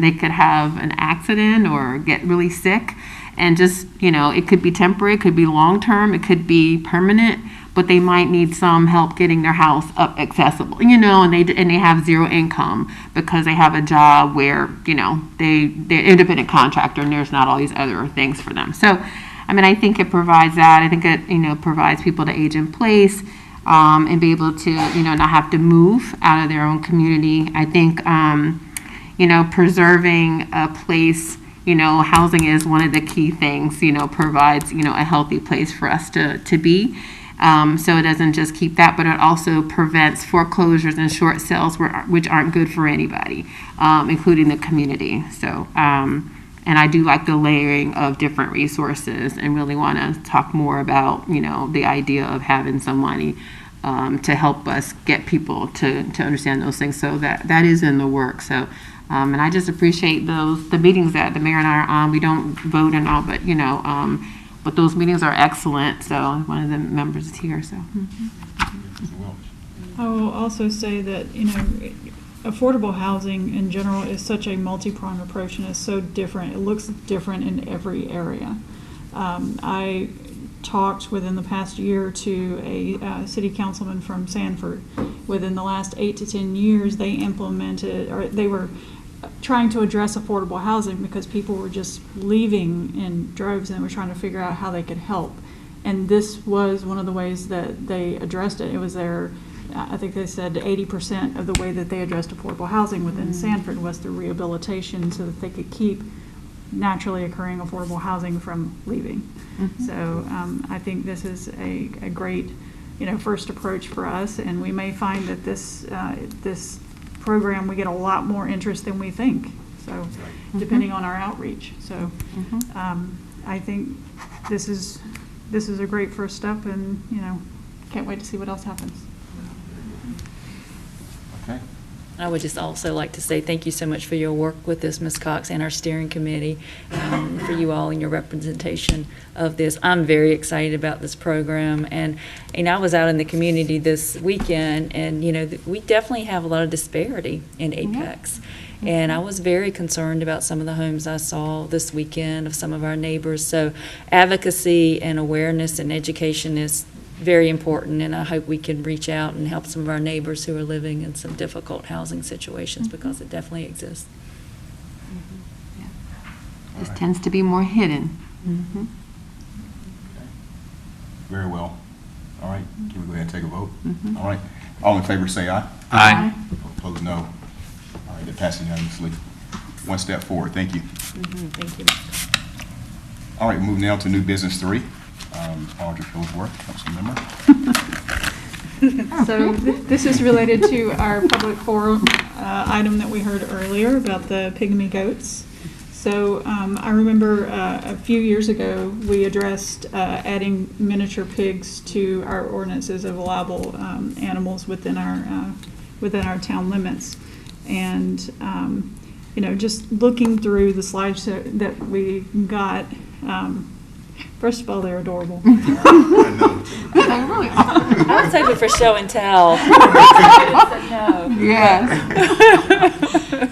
they could have an accident or get really sick, and just, you know, it could be temporary, it could be long-term, it could be permanent, but they might need some help getting their house up accessible, you know, and they have zero income because they have a job where, you know, they're independent contractor and there's not all these other things for them. So, I mean, I think it provides that. I think it, you know, provides people to age in place, and be able to, you know, not have to move out of their own community. I think, you know, preserving a place, you know, housing is one of the key things, you know, provides, you know, a healthy place for us to be. So it doesn't just keep that, but it also prevents foreclosures and short sales which aren't good for anybody, including the community. So, and I do like the layering of different resources and really want to talk more about, you know, the idea of having somebody to help us get people to understand those things. So that is in the work. So, and I just appreciate the meetings that the mayor and I are on. We don't vote and all, but, you know, but those meetings are excellent. So one of the members is here, so. I will also say that, you know, affordable housing in general is such a multi-pronged approach and is so different. It looks different in every area. I talked within the past year to a city councilman from Sanford. Within the last 8 to 10 years, they implemented, or they were trying to address affordable housing because people were just leaving in droves and were trying to figure out how they could help. And this was one of the ways that they addressed it. It was their, I think they said 80% of the way that they addressed affordable housing within Sanford was through rehabilitation so that they could keep naturally occurring affordable housing from leaving. So I think this is a great, you know, first approach for us, and we may find that this program, we get a lot more interest than we think, so depending on our outreach. So I think this is a great first step, and, you know, can't wait to see what else happens. Okay. I would just also like to say thank you so much for your work with this, Ms. Cox, and our steering committee, for you all and your representation of this. I'm very excited about this program, and I was out in the community this weekend, and, you know, we definitely have a lot of disparity in Apex. And I was very concerned about some of the homes I saw this weekend of some of our neighbors. So advocacy and awareness and education is very important, and I hope we can reach out and help some of our neighbors who are living in some difficult housing situations, because it definitely exists. This tends to be more hidden. Very well. All right, can we go ahead and take a vote? All right. All in favor say aye. Aye. Opposed, no. All right, that passes unanimously. One step forward. Thank you. Thank you. All right, moving now to new business 3. Audrey Phillipsworth, council member. So this is related to our public forum item that we heard earlier about the pygmy goats. So I remember a few years ago, we addressed adding miniature pigs to our ordinances of allowable animals within our town limits. And, you know, just looking through the slides that we got, first of all, they're adorable. I was hoping for show and tell. No. Yes.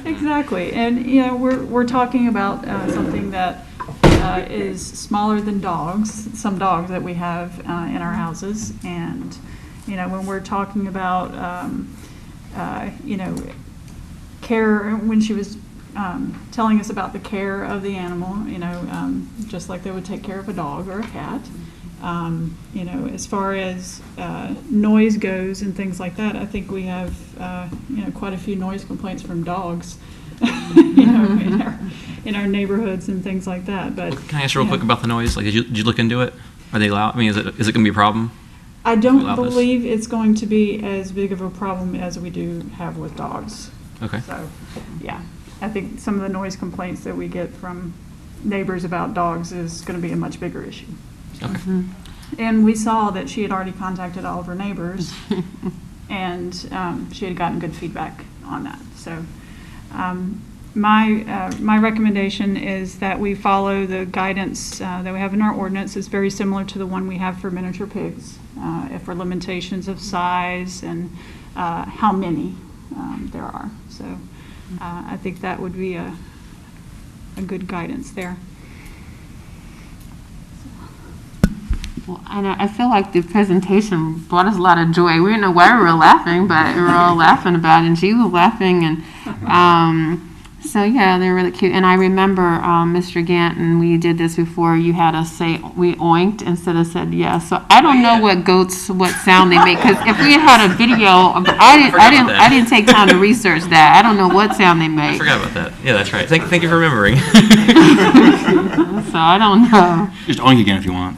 Exactly. And, you know, we're talking about something that is smaller than dogs, some dogs that we have in our houses. And, you know, when we're talking about, you know, care, when she was telling us about the care of the animal, you know, just like they would take care of a dog or a cat. You know, as far as noise goes and things like that, I think we have, you know, quite a few noise complaints from dogs, you know, in our neighborhoods and things like that. But Can I ask you real quick about the noise? Like, did you look into it? Are they loud? I mean, is it going to be a problem? I don't Loudness? believe it's going to be as big of a problem as we do have with dogs. Okay. So, yeah, I think some of the noise complaints that we get from neighbors about dogs is going to be a much bigger issue. Okay. And we saw that she had already contacted all of her neighbors, and she had gotten good feedback on that. So my recommendation is that we follow the guidance that we have in our ordinance. It's very similar to the one we have for miniature pigs, for limitations of size and how many there are. So I think that would be a good guidance there. Well, and I feel like the presentation brought us a lot of joy. We didn't know why we were laughing, but we were all laughing about it, and she was laughing, and so yeah, they're really cute. And I remember, Mr. Ganton, we did this before. You had us say we oinked instead of said yes. So I don't know what sound they make, because if we had a video, I didn't take time to research that. I don't know what sound they make. I forgot about that. Yeah, that's right. Thank you for remembering. So I don't know. Just oink again if you want.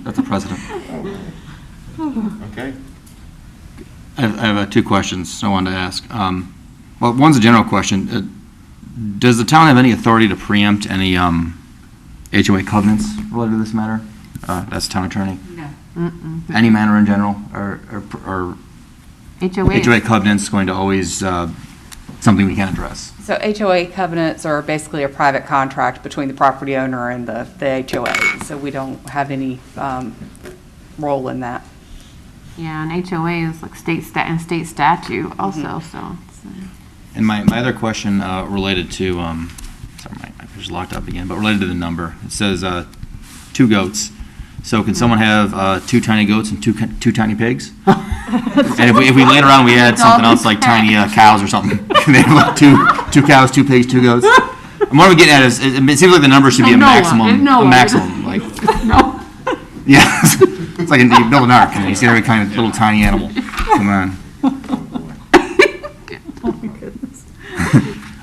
That's a precedent. Okay. I have 2 questions I wanted to ask. Well, one's a general question. Does the town have any authority to preempt any HOA covenants related to this matter? That's town attorney. No. Any matter in general, or HOA covenants going to always something we can address? So HOA covenants are basically a private contract between the property owner and the HOA, so we don't have any role in that. Yeah, and HOA is like state statute also, so. And my other question related to, sorry, my paper's locked up again, but related to the number. It says 2 goats. So can someone have 2 tiny goats and 2 tiny pigs? And if we later on we add something else like tiny cows or something, can they have like 2 cows, 2 pigs, 2 goats? And what I'm getting at is, it seems like the number should be a maximum. Like, no. Yeah, it's like you build an ark and you see every kind of little tiny animal. Come on. Oh my goodness.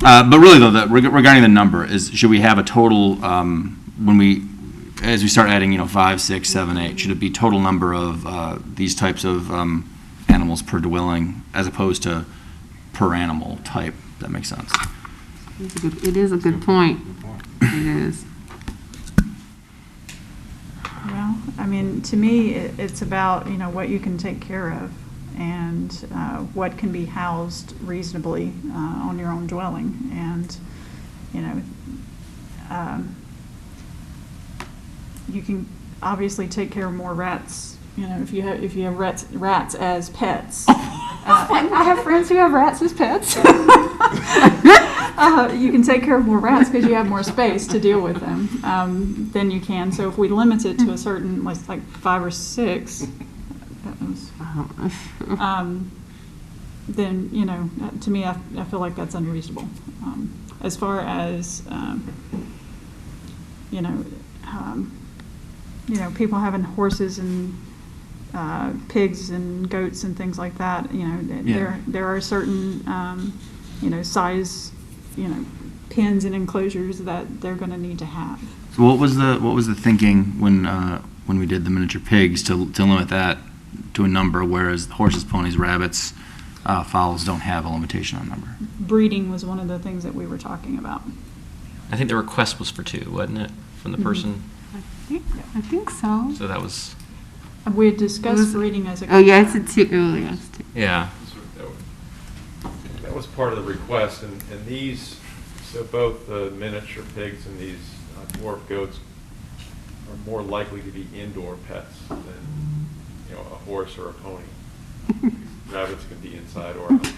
But really though, regarding the number, should we have a total, as we start adding, 5, 6, 7, 8, should it be total number of these types of animals per dwelling as opposed to per animal type? That makes sense. It is a good point. It is. Well, I mean, to me, it's about, what you can take care of and what can be housed reasonably on your own dwelling. And, you can obviously take care of more rats, if you have rats as pets. I have friends who have rats as pets. You can take care of more rats because you have more space to deal with them than you can. So if we limit it to a certain, like 5 or 6, then, to me, I feel like that's unreasonable. As far as, people having horses and pigs and goats and things like that, you know, Yeah. there are certain, you know, size, you know, pens and enclosures that they're going to need to have. So what was the thinking when we did the miniature pigs to limit that to a number, whereas horses, ponies, rabbits, fowls don't have a limitation on number? Breeding was one of the things that we were talking about. I think the request was for 2, wasn't it, from the person? I think so. So that was, We had discussed breeding as a. Oh, yeah, I said 2 earlier. yeah. That was part of the request, and these, so both the miniature pigs and these dwarf goats are more likely to be indoor pets than, you know, a horse or a pony. Rabbits can be inside or outside.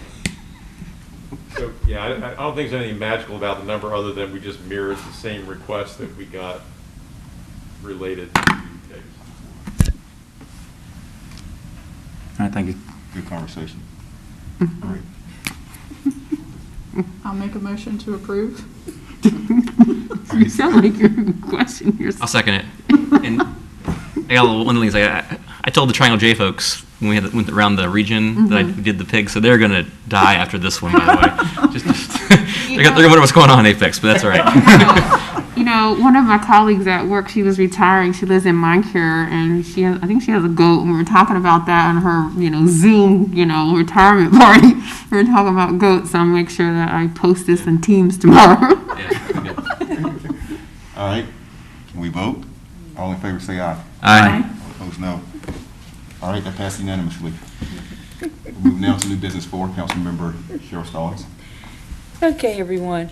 So, yeah, I don't think there's anything magical about the number other than we just mirrored the same request that we got related to pigs. All right, thank you. Good conversation. Mm-hmm. All right. I'll make a motion to approve. You sound like you're questioning yourself. I'll second it. And I got one of the things I told the Triangle J folks when we went around the region that we did the pigs, so they're gonna die after this one, by the way. Just they're gonna wonder what's going on in Apex, but that's all right. You know, one of my colleagues at work, she was retiring. She lives in Moncure, and I think she has a goat. And we were talking about that on her, you know, Zoom, you know, retirement party. We were talking about goats. So I'll make sure that I post this in Teams tomorrow. All right, can we vote? All in favor say aye. Aye. All opposed, no. All right, that passed unanimously. We'll move now to new business 4, Councilmember Cheryl Stallings. Okay, everyone.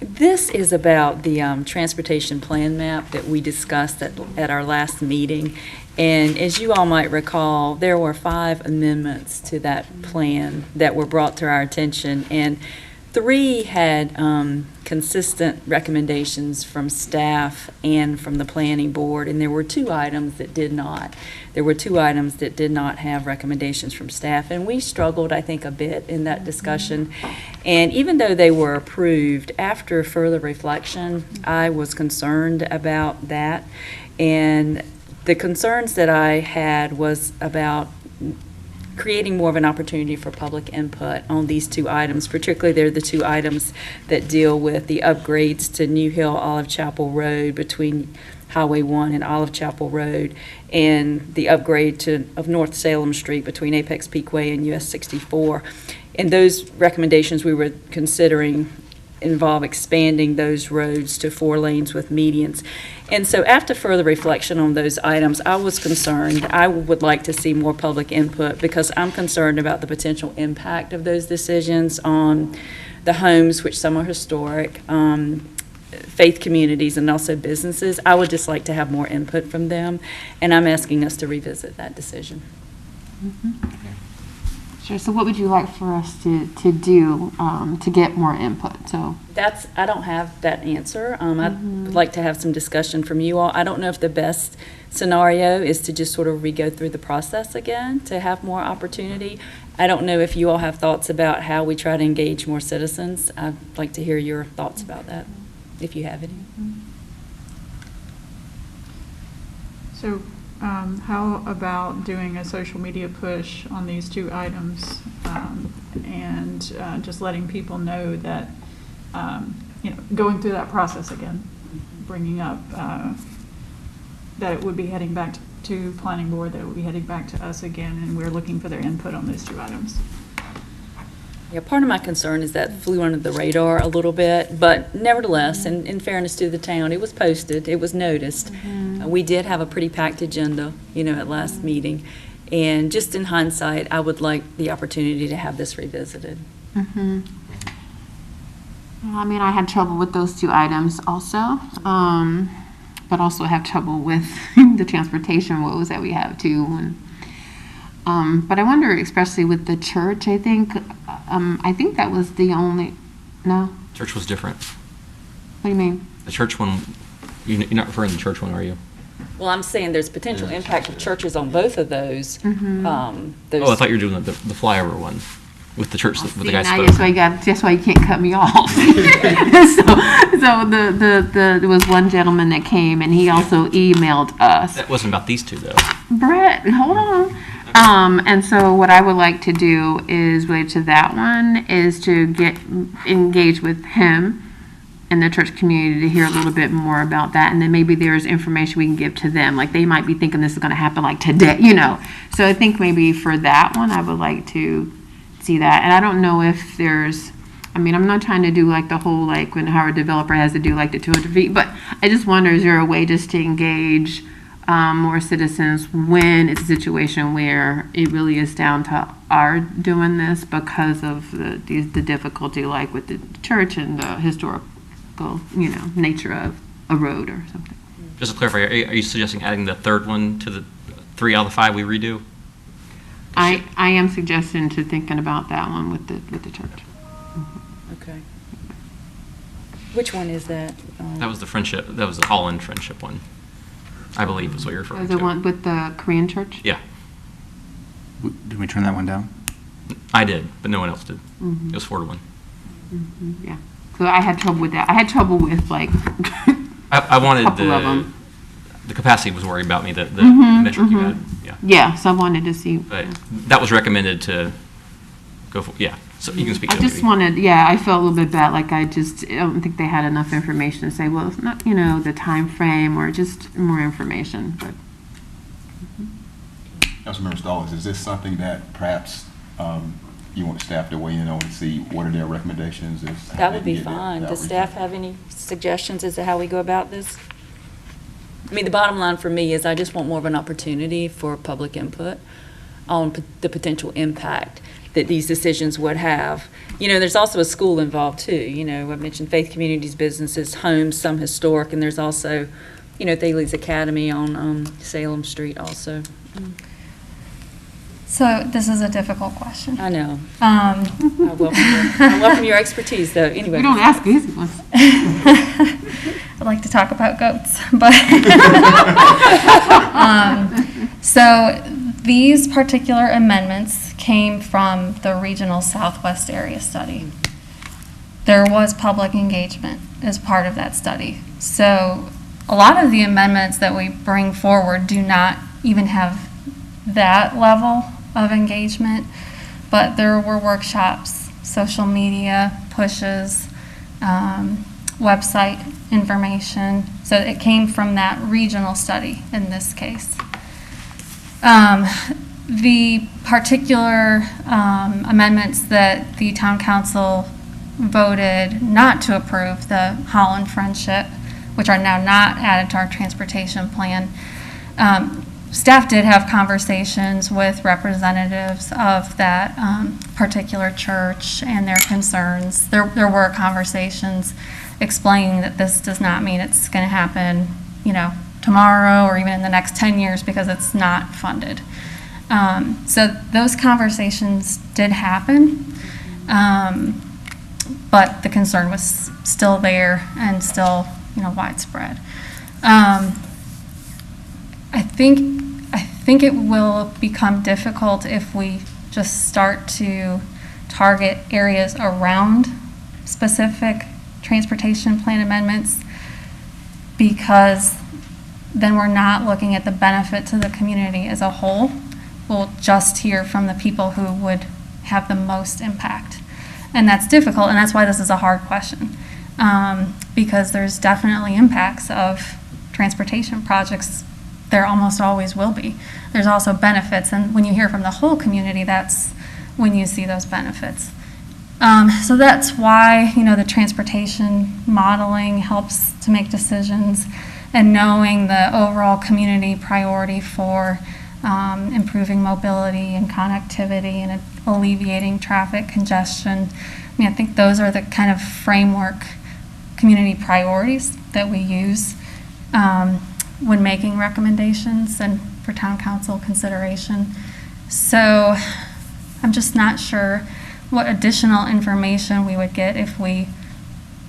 This is about the transportation plan map that we discussed at our last meeting. And as you all might recall, there were 5 amendments to that plan that were brought to our attention. And 3 had consistent recommendations from staff and from the planning board, and there were 2 items that did not. There were 2 items that did not have recommendations from staff, and we struggled, I think, a bit in that discussion. And even though they were approved, after further reflection, I was concerned about that. And the concerns that I had was about creating more of an opportunity for public input on these 2 items. Particularly, they're the 2 items that deal with the upgrades to New Hill Olive Chapel Road between Highway 1 and Olive Chapel Road, and the upgrade of North Salem Street between Apex Peakway and US 64. And those recommendations we were considering involve expanding those roads to 4 lanes with medians. And so after further reflection on those items, I was concerned. I would like to see more public input because I'm concerned about the potential impact of those decisions on the homes, which some are historic, faith communities, and also businesses. I would just like to have more input from them, and I'm asking us to revisit that decision. Sure. So what would you like for us to do to get more input? So I don't have that answer. I'd like to have some discussion from you all. I don't know if the best scenario is to just sort of re-go through the process again to have more opportunity. I don't know if you all have thoughts about how we try to engage more citizens. I'd like to hear your thoughts about that, if you have any. So how about doing a social media push on these 2 items and just letting people know that, you know, going through that process again, bringing up that it would be heading back to planning board, that it would be heading back to us again, and we're looking for their input on those 2 items. Yeah, part of my concern is that flew under the radar a little bit, but nevertheless, and in fairness to the town, it was posted, it was noticed. We did have a pretty packed agenda, you know, at last meeting. And just in hindsight, I would like the opportunity to have this revisited. I mean, I had trouble with those 2 items also, but also have trouble with the transportation woes that we have too. And, but I wonder, especially with the church, I think that was the only, no? Church was different. What do you mean? The church one, you're not referring to the church one, are you? Well, I'm saying there's potential impact of churches on both of those. Oh, I thought you were doing the flyover one with the church, with the guy spoke. That's why you can't cut me off. So there was one gentleman that came, and he also emailed us. That wasn't about these 2, though. Brett, hold on. And so what I would like to do is related to that one is to engage with him and the church community to hear a little bit more about that. And then maybe there's information we can give to them. Like they might be thinking this is going to happen like today, you know. So I think maybe for that one, I would like to see that. And I don't know if there's, I mean, I'm not trying to do like the whole, like when Howard Developer has to do like the 200 feet, but I just wonder, is there a way just to engage more citizens when it's a situation where it really is down to our doing this because of the difficulty, like with the church and the historical, you know, nature of a road or something. Just to clarify, are you suggesting adding the third one to the 3 out of the 5 we redo? I am suggesting to thinking about that one with the church. Okay. Which one is that? That was the friendship, that was the Holland friendship one, I believe is what you're referring to. The one with the Korean church? Yeah. Did we turn that one down? I did, but no one else did. Mhm. It was 4-1. Yeah. So I had trouble with that. I had trouble with like I wanted couple of 'em. the capacity was worried about me, the Mhm, metric you mhm. had, yeah. Yeah, so I wanted to see. But that was recommended to go for, yeah, so you can speak to I it just maybe. wanted, yeah, I felt a little bit bad, like I don't think they had enough information to say, well, it's not, you know, the time frame or just more information, but. Councilmember Stallings, is this something that perhaps you want staff to weigh in on and see what are their recommendations? That would be fine. Does staff have any suggestions as to how we go about this? I mean, the bottom line for me is I just want more of an opportunity for public input on the potential impact that these decisions would have. You know, there's also a school involved too. You know, I mentioned Faith Communities, businesses, homes, some historic, and there's also, you know, Thales Academy on Salem Street also. So this is a difficult question. I know. I I welcome your expertise, though. Anyway. We don't ask easy ones. I'd like to talk about goats, but so these particular amendments came from the Regional Southwest Area Study. There was public engagement as part of that study. So a lot of the amendments that we bring forward do not even have that level of engagement, but there were workshops, social media pushes, website information. So it came from that regional study in this case. The particular amendments that the town council voted not to approve, the Holland Friendship, which are now not added to our transportation plan, staff did have conversations with representatives of that particular church and their concerns. There were conversations explaining that this does not mean it's going to happen, you know, tomorrow or even in the next 10 years because it's not funded. So those conversations did happen, but the concern was still there and still, you know, widespread. I think it will become difficult if we just start to target areas around specific transportation plan amendments, because then we're not looking at the benefit to the community as a whole. We'll just hear from the people who would have the most impact. And that's difficult, and that's why this is a hard question, because there's definitely impacts of transportation projects. There almost always will be. There's also benefits, and when you hear from the whole community, that's when you see those benefits. So that's why, you know, the transportation modeling helps to make decisions, and knowing the overall community priority for improving mobility and connectivity and alleviating traffic congestion. I mean, I think those are the kind of framework community priorities that we use when making recommendations and for town council consideration. So I'm just not sure what additional information we would get if we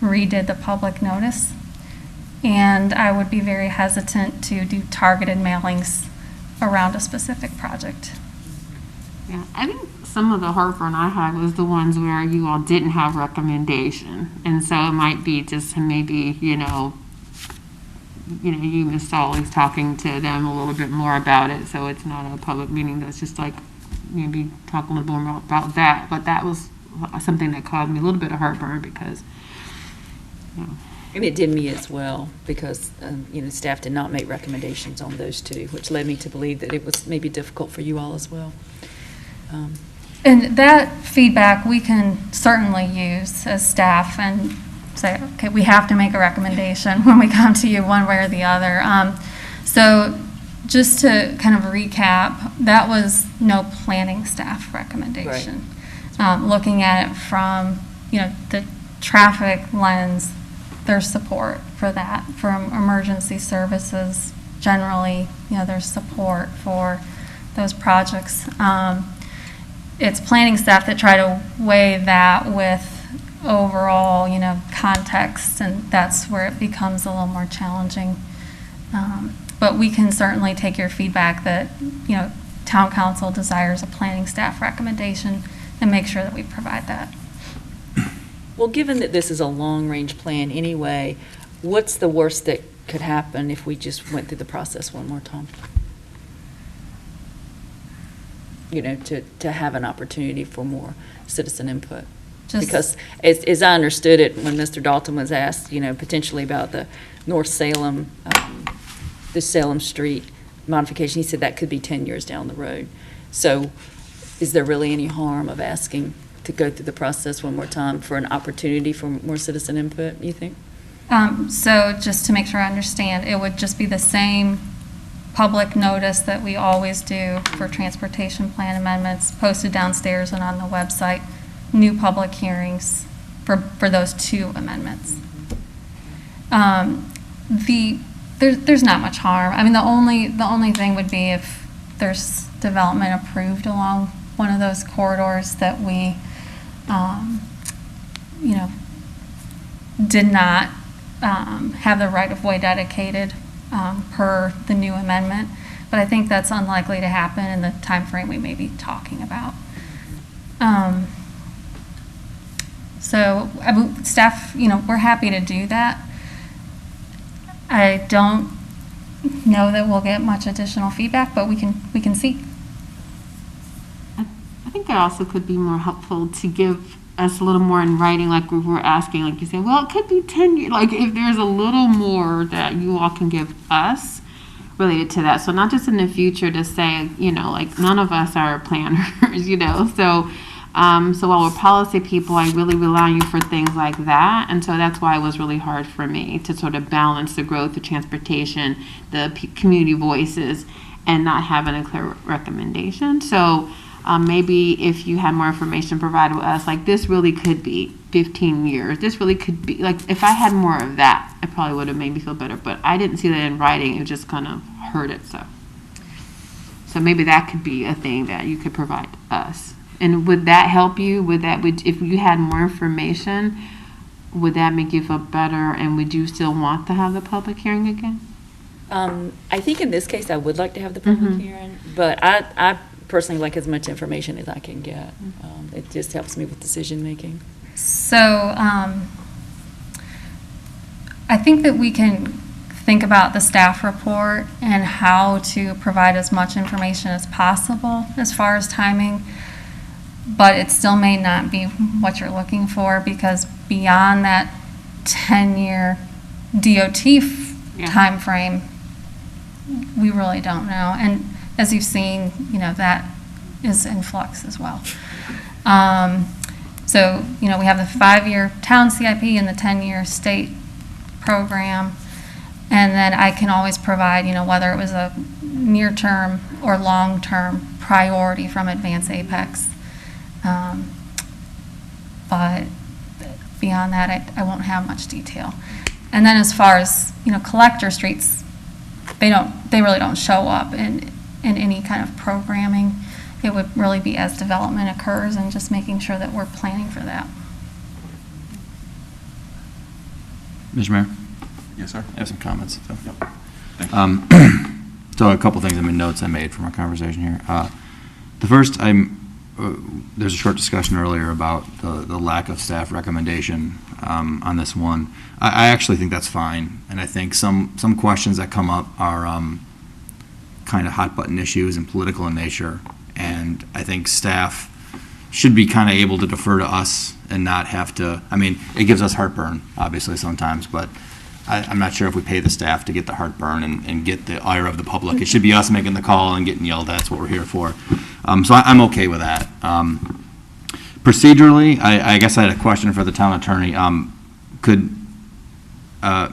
redid the public notice. And I would be very hesitant to do targeted mailings around a specific project. Yeah, I think some of the heartburn I had was the ones where you all didn't have recommendation. And so it might be just maybe, you know, you know, you, Ms. Solly's talking to them a little bit more about it, so it's not a public meeting, that's just like, maybe talk a little bit more about that, but that was something that caused me a little bit of heartburn because, you know. And it did me as well, because, you know, staff did not make recommendations on those two, which led me to believe that it was maybe difficult for you all as well. And that feedback we can certainly use as staff and say, okay, we have to make a recommendation when we come to you one way or the other. So just to kind of recap, that was no planning staff recommendation. Looking at it from, you know, the traffic lens, there's support for that. From emergency services, generally, you know, there's support for those projects. It's planning staff that try to weigh that with overall, you know, context, and that's where it becomes a little more challenging. But we can certainly take your feedback that, you know, town council desires a planning staff recommendation and make sure that we provide that. Well, given that this is a long-range plan anyway, what's the worst that could happen if we just went through the process one more time? You know, to have an opportunity for more citizen input. Because as I understood it, when Mr. Dalton was asked, you know, potentially about the North Salem, the Salem Street modification, he said that could be 10 years down the road. So is there really any harm of asking to go through the process one more time for an opportunity for more citizen input, you think? So just to make sure I understand, it would just be the same public notice that we always do for transportation plan amendments, posted downstairs and on the website, new public hearings for those two amendments. There's not much harm. I mean, the only thing would be if there's development approved along one of those corridors that we, you know, did not have the right-of-way dedicated per the new amendment. But I think that's unlikely to happen in the time frame we may be talking about. So staff, you know, we're happy to do that. I don't know that we'll get much additional feedback, but we can see. I think it also could be more helpful to give us a little more in writing, like we were asking, like you said, well, it could be 10 years, like if there's a little more that you all can give us related to that. So not just in the future to say, you know, like none of us are planners, you know, so while we're policy people, I really rely on you for things like that. And so that's why it was really hard for me to sort of balance the growth of transportation, the community voices, and not having a clear recommendation. So maybe if you had more information provided with us, like this really could be 15 years. This really could be, like if I had more of that, it probably would have made me feel better. But I didn't see that in writing. It just kind of hurt it. So maybe that could be a thing that you could provide us. And would that help you? If you had more information, would that make you feel better? And would you still want to have the public hearing again? I think in this case, I would like to have the public hearing, but I personally like as much information as I can get. It just helps me with decision making. So I think that we can think about the staff report and how to provide as much information as possible as far as timing. But it still may not be what you're looking for, because beyond that 10-year DOT time frame, we really don't know. And as you've seen, you know, that is in flux as well. So, you know, we have the 5-year town CIP and the 10-year state program. And then I can always provide, you know, whether it was a near-term or long-term priority from Advance Apex. But beyond that, I won't have much detail. And then as far as, you know, collector streets, they really don't show up in any kind of programming. It would really be as development occurs and just making sure that we're planning for that. Mr. Mayor? Yes, sir. I have some comments. So, Thank you. so a couple things, notes I made from our conversation here. The first, I'm there's a short discussion earlier about the lack of staff recommendation on this one. I actually think that's fine, and I think some questions that come up are kind of hot-button issues and political in nature, and I think staff should be kind of able to defer to us and not have to, I mean, it gives us heartburn, obviously, sometimes, but I'm not sure if we pay the staff to get the heartburn and get the ire of the public. It should be us making the call and getting yelled at. That's what we're here for. So I'm okay with that. Procedurally, I guess I had a question for the town attorney. Could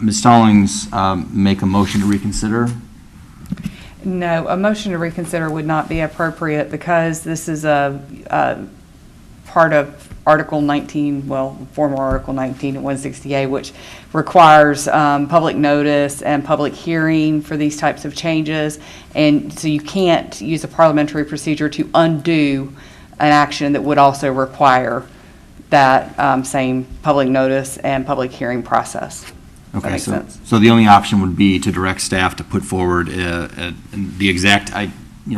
Ms. Stallings make a motion to reconsider? No, a motion to reconsider would not be appropriate because this is a part of Article 19, well, former Article 19 at 160A, which requires public notice and public hearing for these types of changes. And so you can't use a parliamentary procedure to undo an action that would also require that same public notice and public hearing process. Does that make sense? So the only option would be to direct staff to put forward the exact,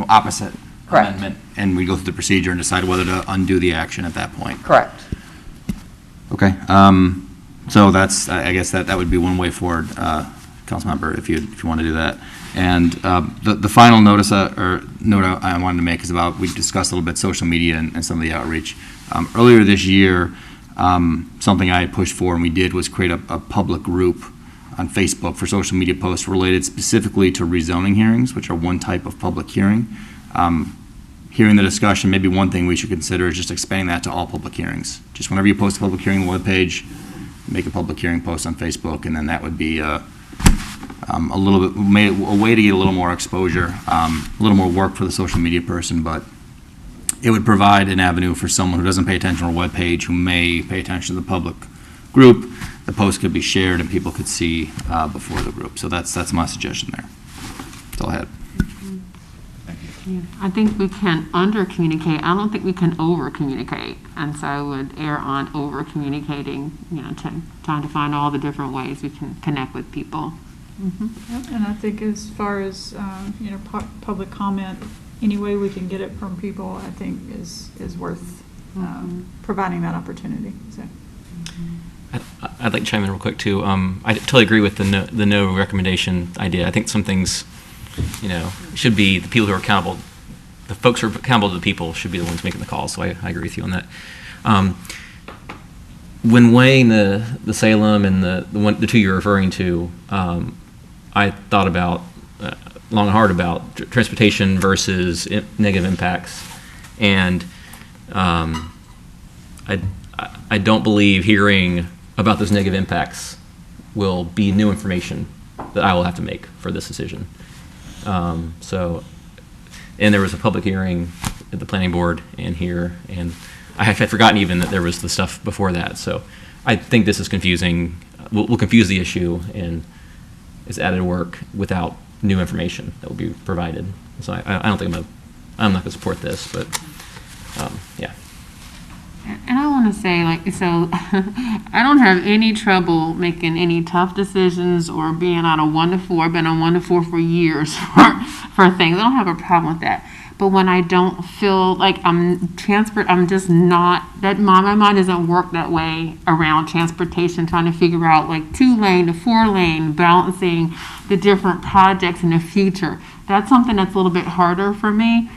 opposite amendment, and we go through the procedure and decide whether to undo the action at that point. Correct. Okay. So that's, I guess that would be one way forward, Councilmember, if you want to do that. And the final note I wanted to make is about, we discussed a little bit social media and some of the outreach. Earlier this year, something I pushed for and we did was create a public group on Facebook for social media posts related specifically to rezoning hearings, which are one type of public hearing. Hearing the discussion, maybe one thing we should consider is just expanding that to all public hearings. Just whenever you post a public hearing webpage, make a public hearing post on Facebook, and then that would be a little bit, a way to get a little more exposure, a little more work for the social media person, but it would provide an avenue for someone who doesn't pay attention to a webpage, who may pay attention to the public group. The post could be shared and people could see before the group. So that's my suggestion there. That's all I had. Yeah, I think we can under-communicate. I don't think we can over-communicate. And so I would err on over-communicating, trying to find all the different ways we can connect with people. Yep, and I think as far as, public comment, any way we can get it from people, I think is worth providing that opportunity. So. I'd like to chime in real quick too. I totally agree with the no recommendation idea. I think some things, should be the people who are accountable. The folks who are accountable to the people should be the ones making the calls. So I agree with you on that. When weighing the Salem and the two you're referring to, I thought about long and hard about transportation versus negative impacts, and I don't believe hearing about those negative impacts will be new information that I will have to make for this decision. And there was a public hearing at the planning board and here, and I had forgotten even that there was the stuff before that. So I think this is confusing. We'll confuse the issue, and it's added work without new information that will be provided. So I don't think I'm not going to support this, but yeah. And I want to say, I don't have any trouble making any tough decisions or being on a 1 to 4. I've been on 1 to 4 for years for things. I don't have a problem with that. But when I don't feel like I'm just not, my mind doesn't work that way around transportation, trying to figure out 2-lane to 4-lane, balancing the different projects in the future. That's something that's a little bit harder for me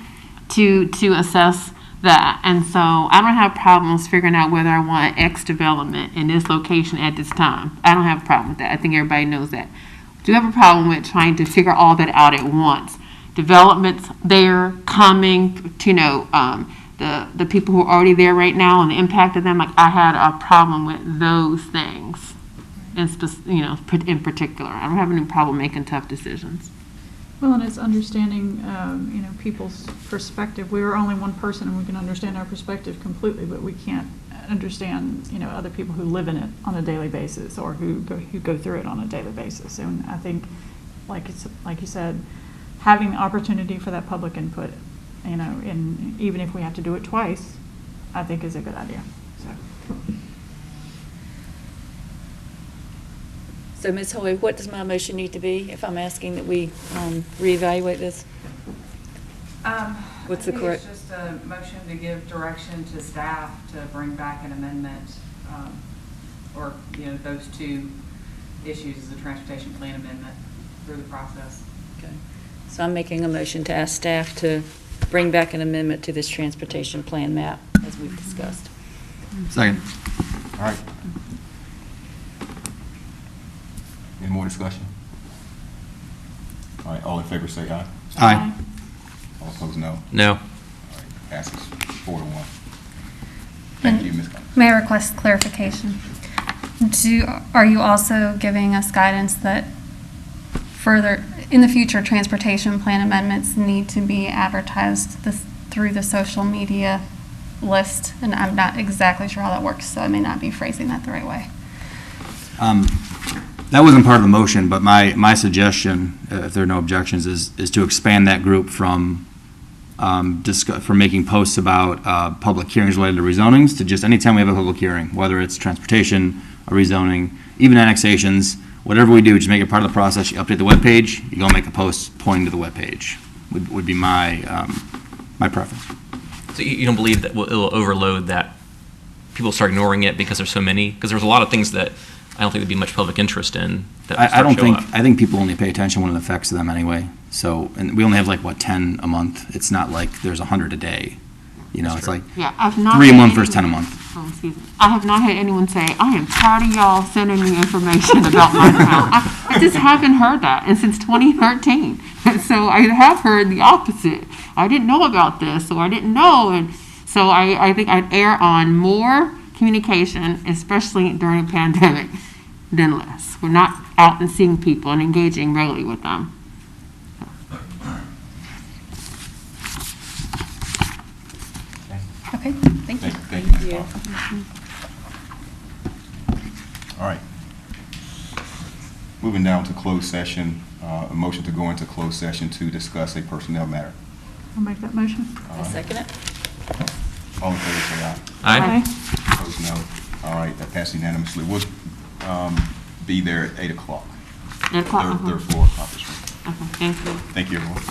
to assess that. And so I don't have problems figuring out whether I want X development in this location at this time. I don't have a problem with that. I think everybody knows that. I do have a problem with trying to figure all that out at once. Developments there, coming, the people who are already there right now and the impact of them. I had a problem with those things, in particular. I don't have any problem making tough decisions. Well, and it's understanding, people's perspective. We are only one person, and we can understand our perspective completely, but we can't understand, other people who live in it on a daily basis or who go through it on a daily basis. And I think, like you said, having the opportunity for that public input, and even if we have to do it twice, I think is a good idea. So Ms. Hoy, what does my motion need to be if I'm asking that we reevaluate this? What's the I think correct? it's just a motion to give direction to staff to bring back an amendment, or, those two issues as a transportation plan amendment through the process. Okay. So I'm making a motion to ask staff to bring back an amendment to this transportation plan map, as we've discussed. Second. All right. Any more discussion? All right, all in favor say aye. Aye. All opposed, no. No. All right, passes 4-1. Thank you, Ms. Collins. May I request clarification? Are you also giving us guidance that further, in the future, transportation plan amendments need to be advertised through the social media list? And I'm not exactly sure how that works, so I may not be phrasing that the right way. That wasn't part of the motion, but my suggestion, if there are no objections, is to expand that group from from making posts about public hearings related to rezonings to just anytime we have a public hearing, whether it's transportation, a rezoning, even annexations, whatever we do, just make it part of the process. You update the webpage, you go make a post pointing to the webpage, would be my preference. So you don't believe that it'll overload, that people start ignoring it because there's so many? Because there's a lot of things that I don't think there'd be much public interest in. That I think people only pay attention when it affects them anyway. So, and we only have 10 a month. It's not like there's 100 a day. It's like Yeah, I've not 3 a had month any- versus 10 a month. Oh, excuse me. I have not had anyone say, I am tired of y'all sending me information about my town. I just haven't heard that, and since 2013. So I have heard the opposite. I didn't know about this, or I didn't know, and so I think I'd err on more communication, especially during a pandemic, than less. We're not out and seeing people and engaging regularly with them. Okay, thank you. Thank you, Ms. Collins. All right. Moving down to closed session, a motion to go into closed session to discuss a personnel matter. I'll make that motion. I second it. All in favor, say aye. Aye. Opposed, no. All right, that passed unanimously. We'll be there at 8 o'clock. 8 o'clock, Third floor conference room. Okay, thank you. Thank you, everyone.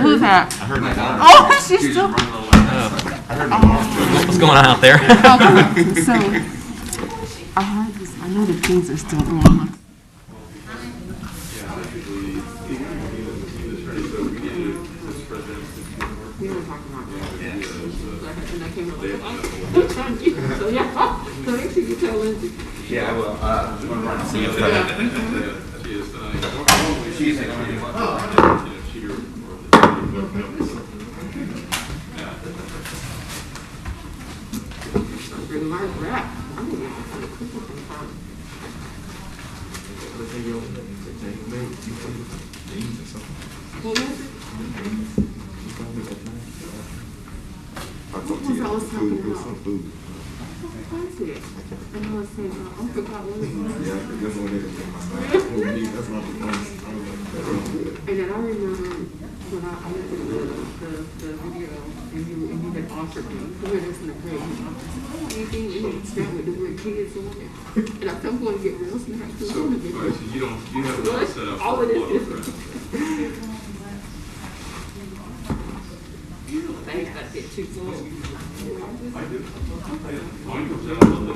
Who's that? I heard my daughter. Oh, she's still. What's going on out there? Okay, so, I heard this, I know the kids are still on. Yeah, I will. See And then I remember when I looked at the video and you had offered me, where there's an great, anything we need to start with the great kids on it. And I think I'm going to get real snacks. So you have not set up. All of this is. Thanks, I did too slow. I do. Mine comes out on the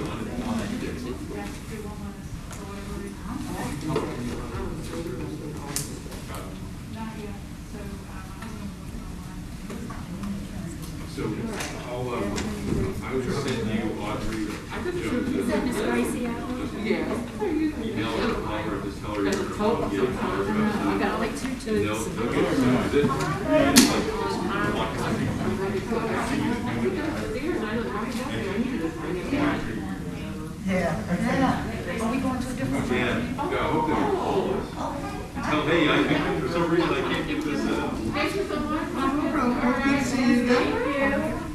So I'll, I will send you Audrey. Is that Miss Gracie out? Yeah. Email her, call her, just tell her you're going to get it. I got like 2 They'll tubes. get it soon. Is it? Are we going to a different? Yeah, I hope they were close. Tell me, I think for some reason I can't get this, Thank you so much.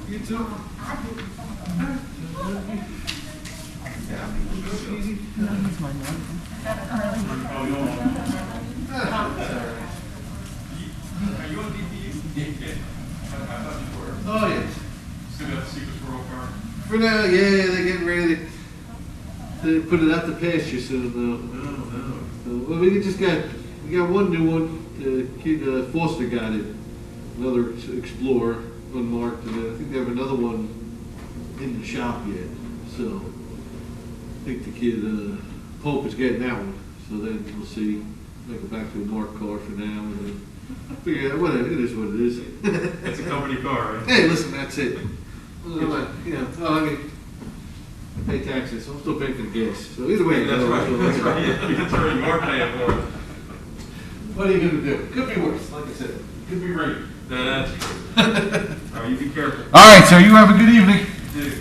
You too. That's my number. you on DPU? Yeah. I thought you were. Oh, yes. Still got the Secret Squirrel car? For now, yeah, they're getting ready to put it out to pasture soon, though. Oh, well, we got one new one. Kid Foster got it. Another Explorer, unmarked, and I think they have another one in the shop yet. So I think the kid Pope is getting that one. So then we'll see. Make it back to a marked car for now, and then figure out whatever. It is what it is. It's a company car, right? Hey, listen, that's it. Well, I mean, I pay taxes, so I'm still paying for the gas. So either way, That's right. That's right. Yeah, that's right. You are paying for it. What are you going to do? Could be worse, like I said. Could be rain. That's true. All right, you be careful. All right, so you have a good evening. You too.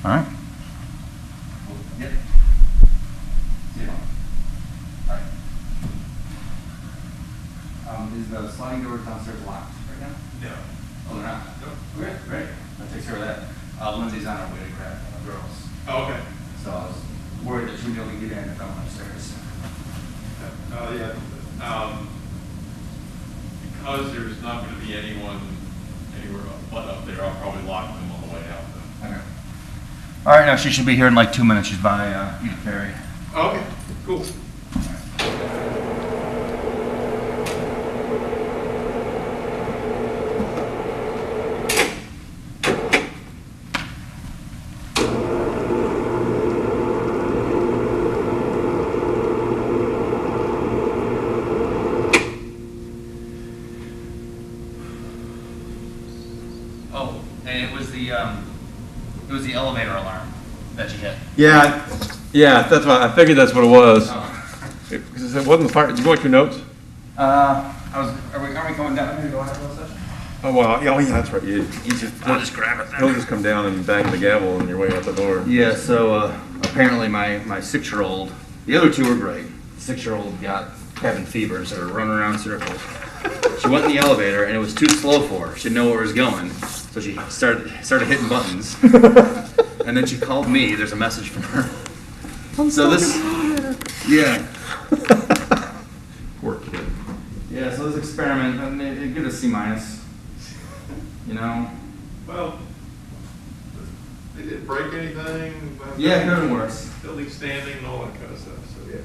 All right. Yep. See you. All right. Is the sliding door downstairs locked right now? No. Oh, they're not? No. Okay, great. That takes care of that. Lindsay's on her way to grab the girls. Oh, okay. So I was worried that she wouldn't be able to get in if I went upstairs. Because there's not going to be anyone anywhere but up there, I'll probably lock them on the way out. Though. Okay. All right, now she should be here in like 2 minutes. She's by Edith Ferry. Okay, cool. Oh, and it was the elevator alarm that you hit. Yeah, that's what I figured. That's what it was. Because it wasn't fire. Did you go with your notes? Are we going down? Maybe go after the session? Oh well, yeah, that's right. You just I'll just grab it then. He'll just come down and bang the gavel on your way out the door. Yeah, so apparently my 6-year-old, the other two were great. The 6-year-old got cabin fever, so we're running around in circles. She went in the elevator and it was too slow for her. She didn't know where it was going, so she started hitting buttons. And then she called me. There's a message from her. Yeah. Poor kid. Yeah, so this experiment, I mean, it gave us C-. You know? Well, they didn't break anything. Yeah, it could have been worse. Building standing and all that kind of stuff. So yeah.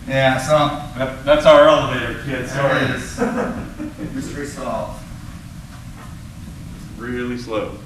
Yeah, so. That's our elevator, kid, sorry. That is mystery solved. Really slow.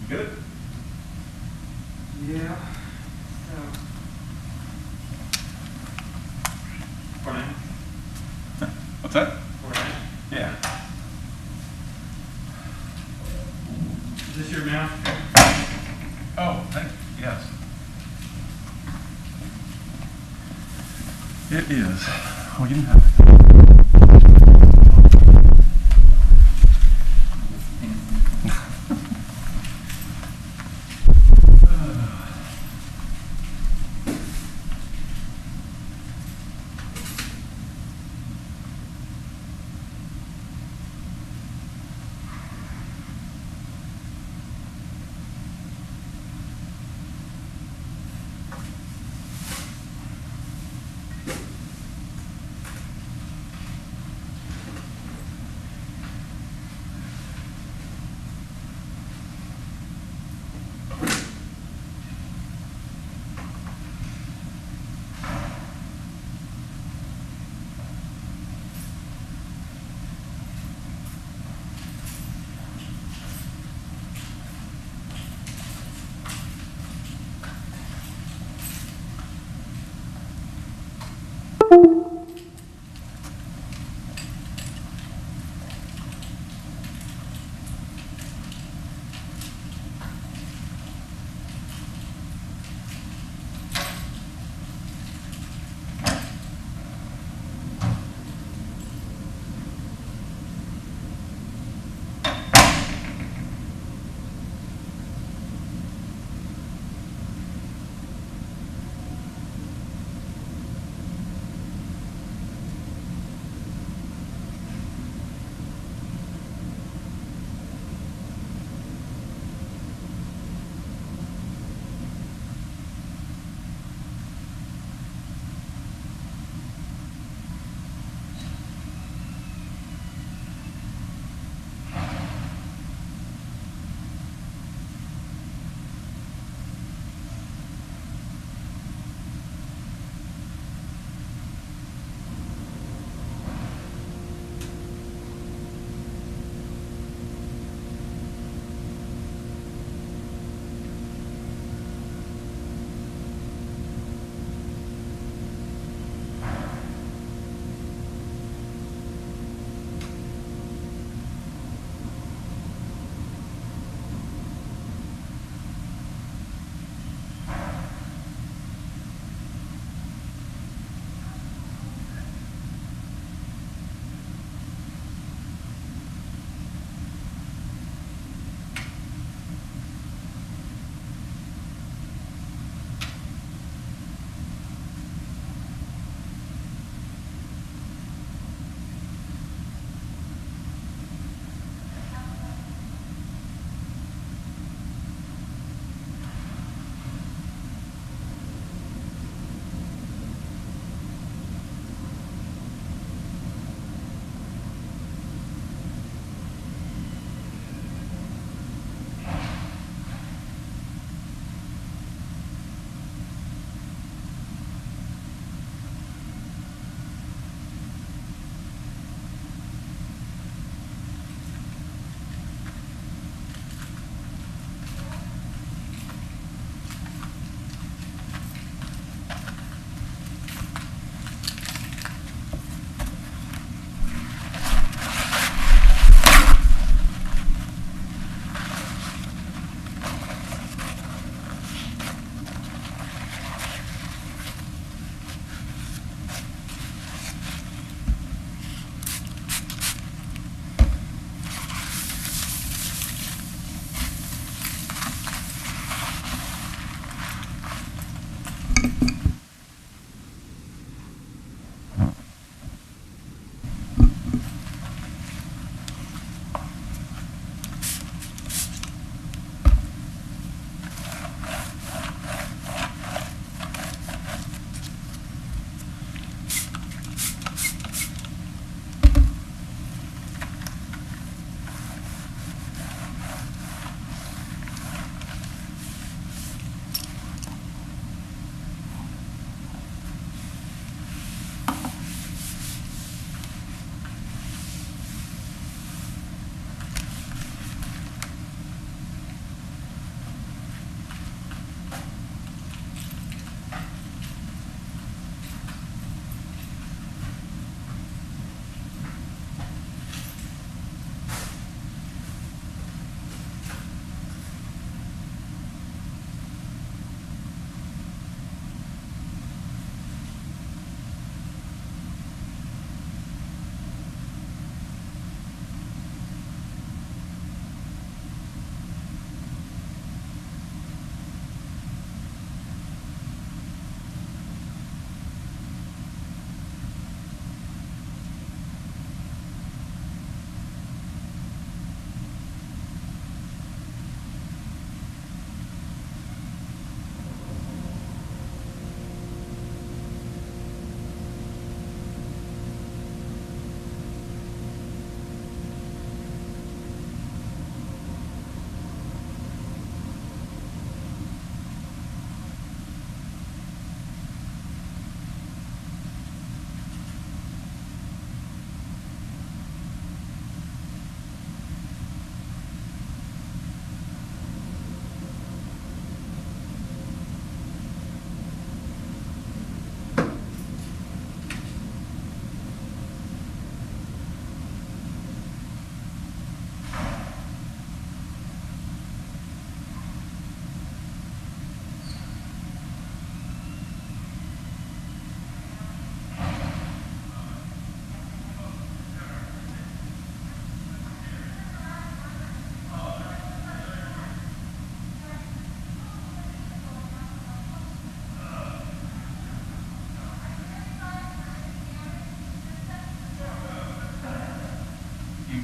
Good? Yeah. What's that? Yeah. Is this your mount? Oh, thank you, yes. It is. Oh, you didn't have it.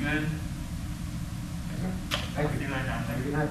good? Thank you. Have a good night.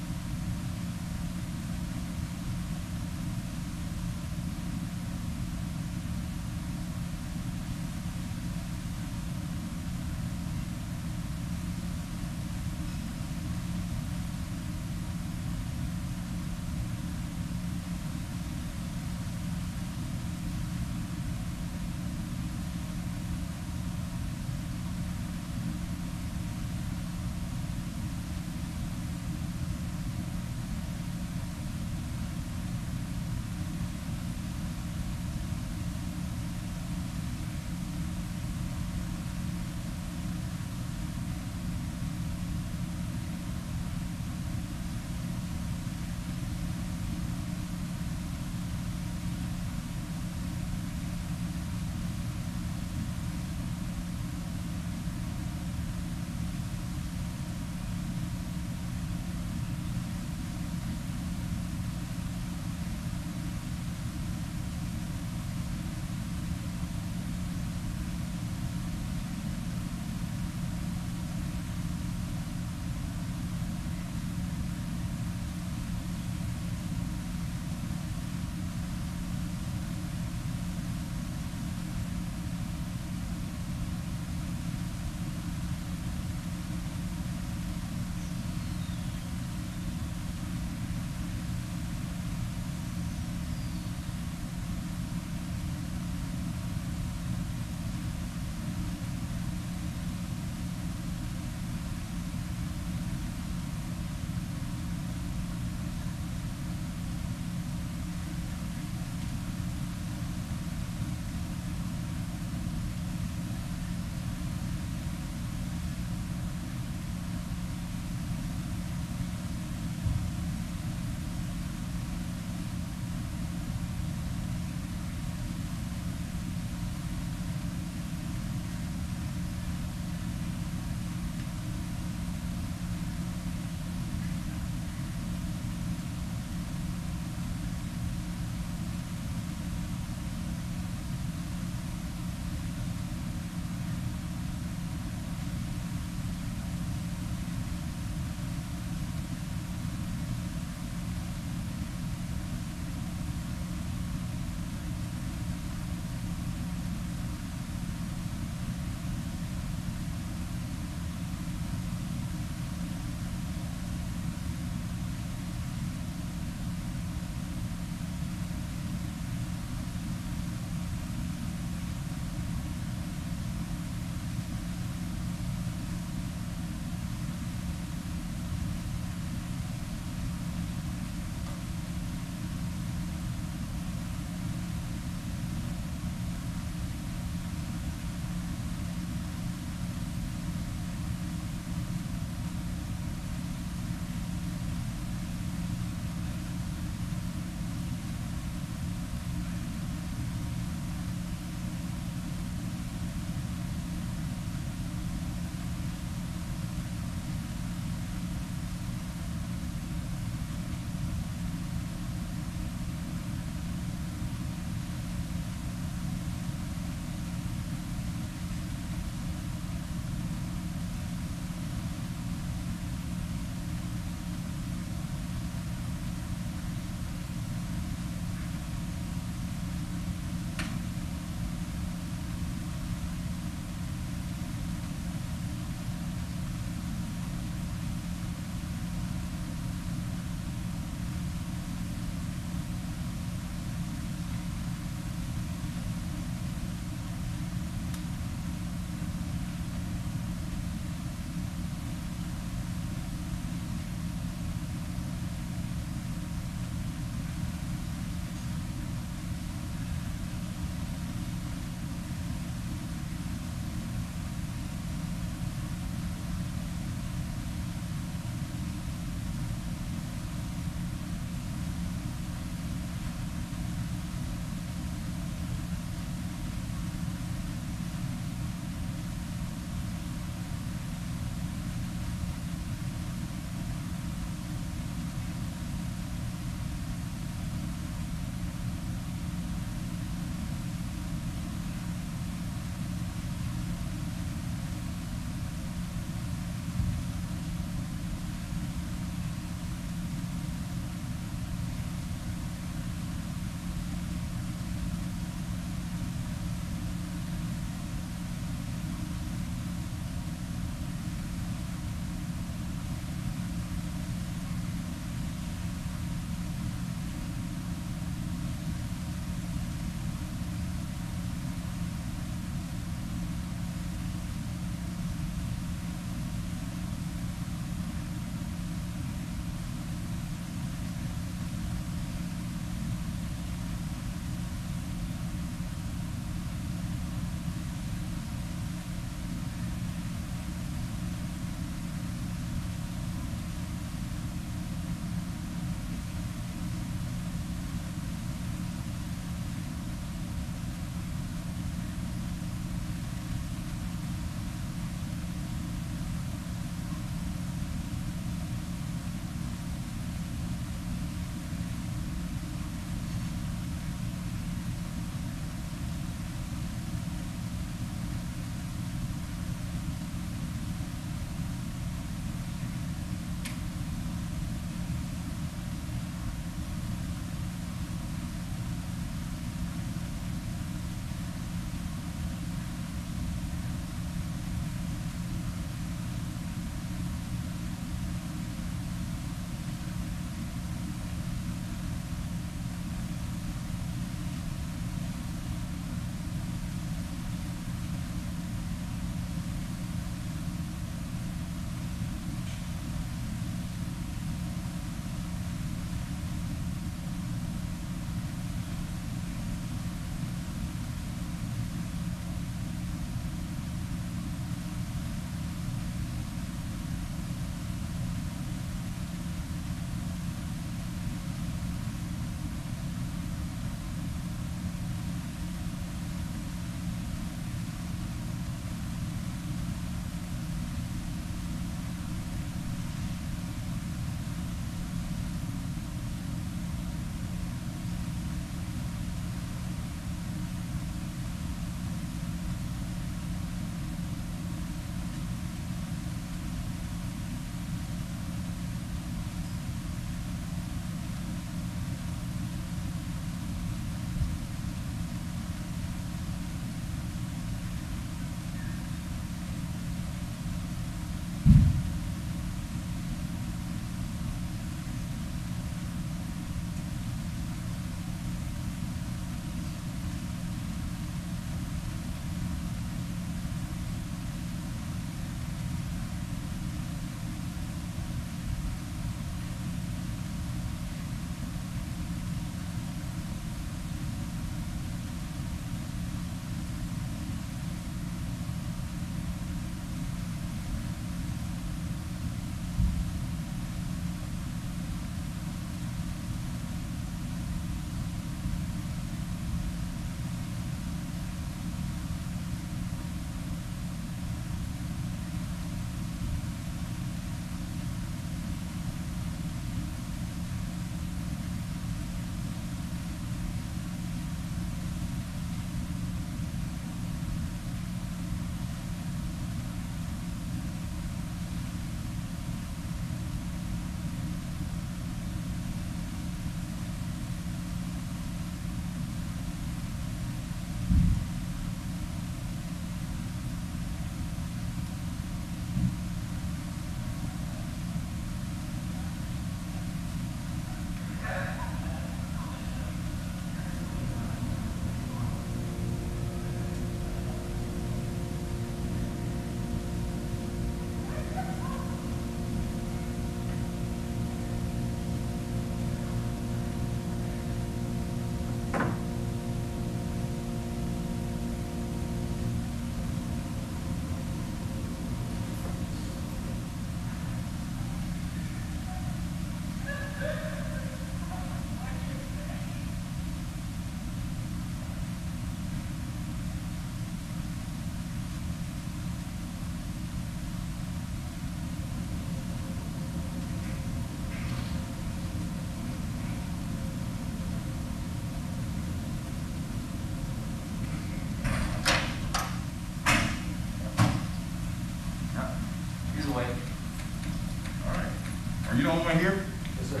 You don't want to hear? Yes, sir.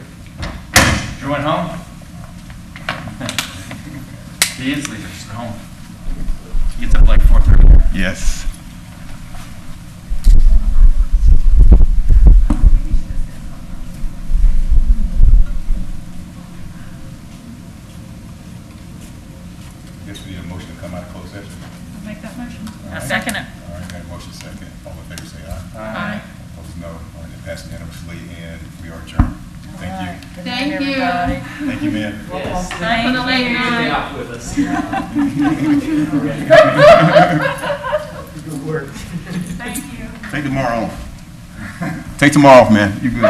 Drew went home? He is leaving, he's home. He gets up like 4:30. Yes. Guess we need a motion to come out of closed session. I'll make that motion. All right. Second it. All right, got a motion second. All in favor, say aye. Aye. Opposed, no. All right, it passed unanimously, and we are adjourned. Thank you. Thank you. Thank you, man. Thank you. Stay out with us. Good work. Thank you. Take tomorrow off. Take tomorrow off, man. You good.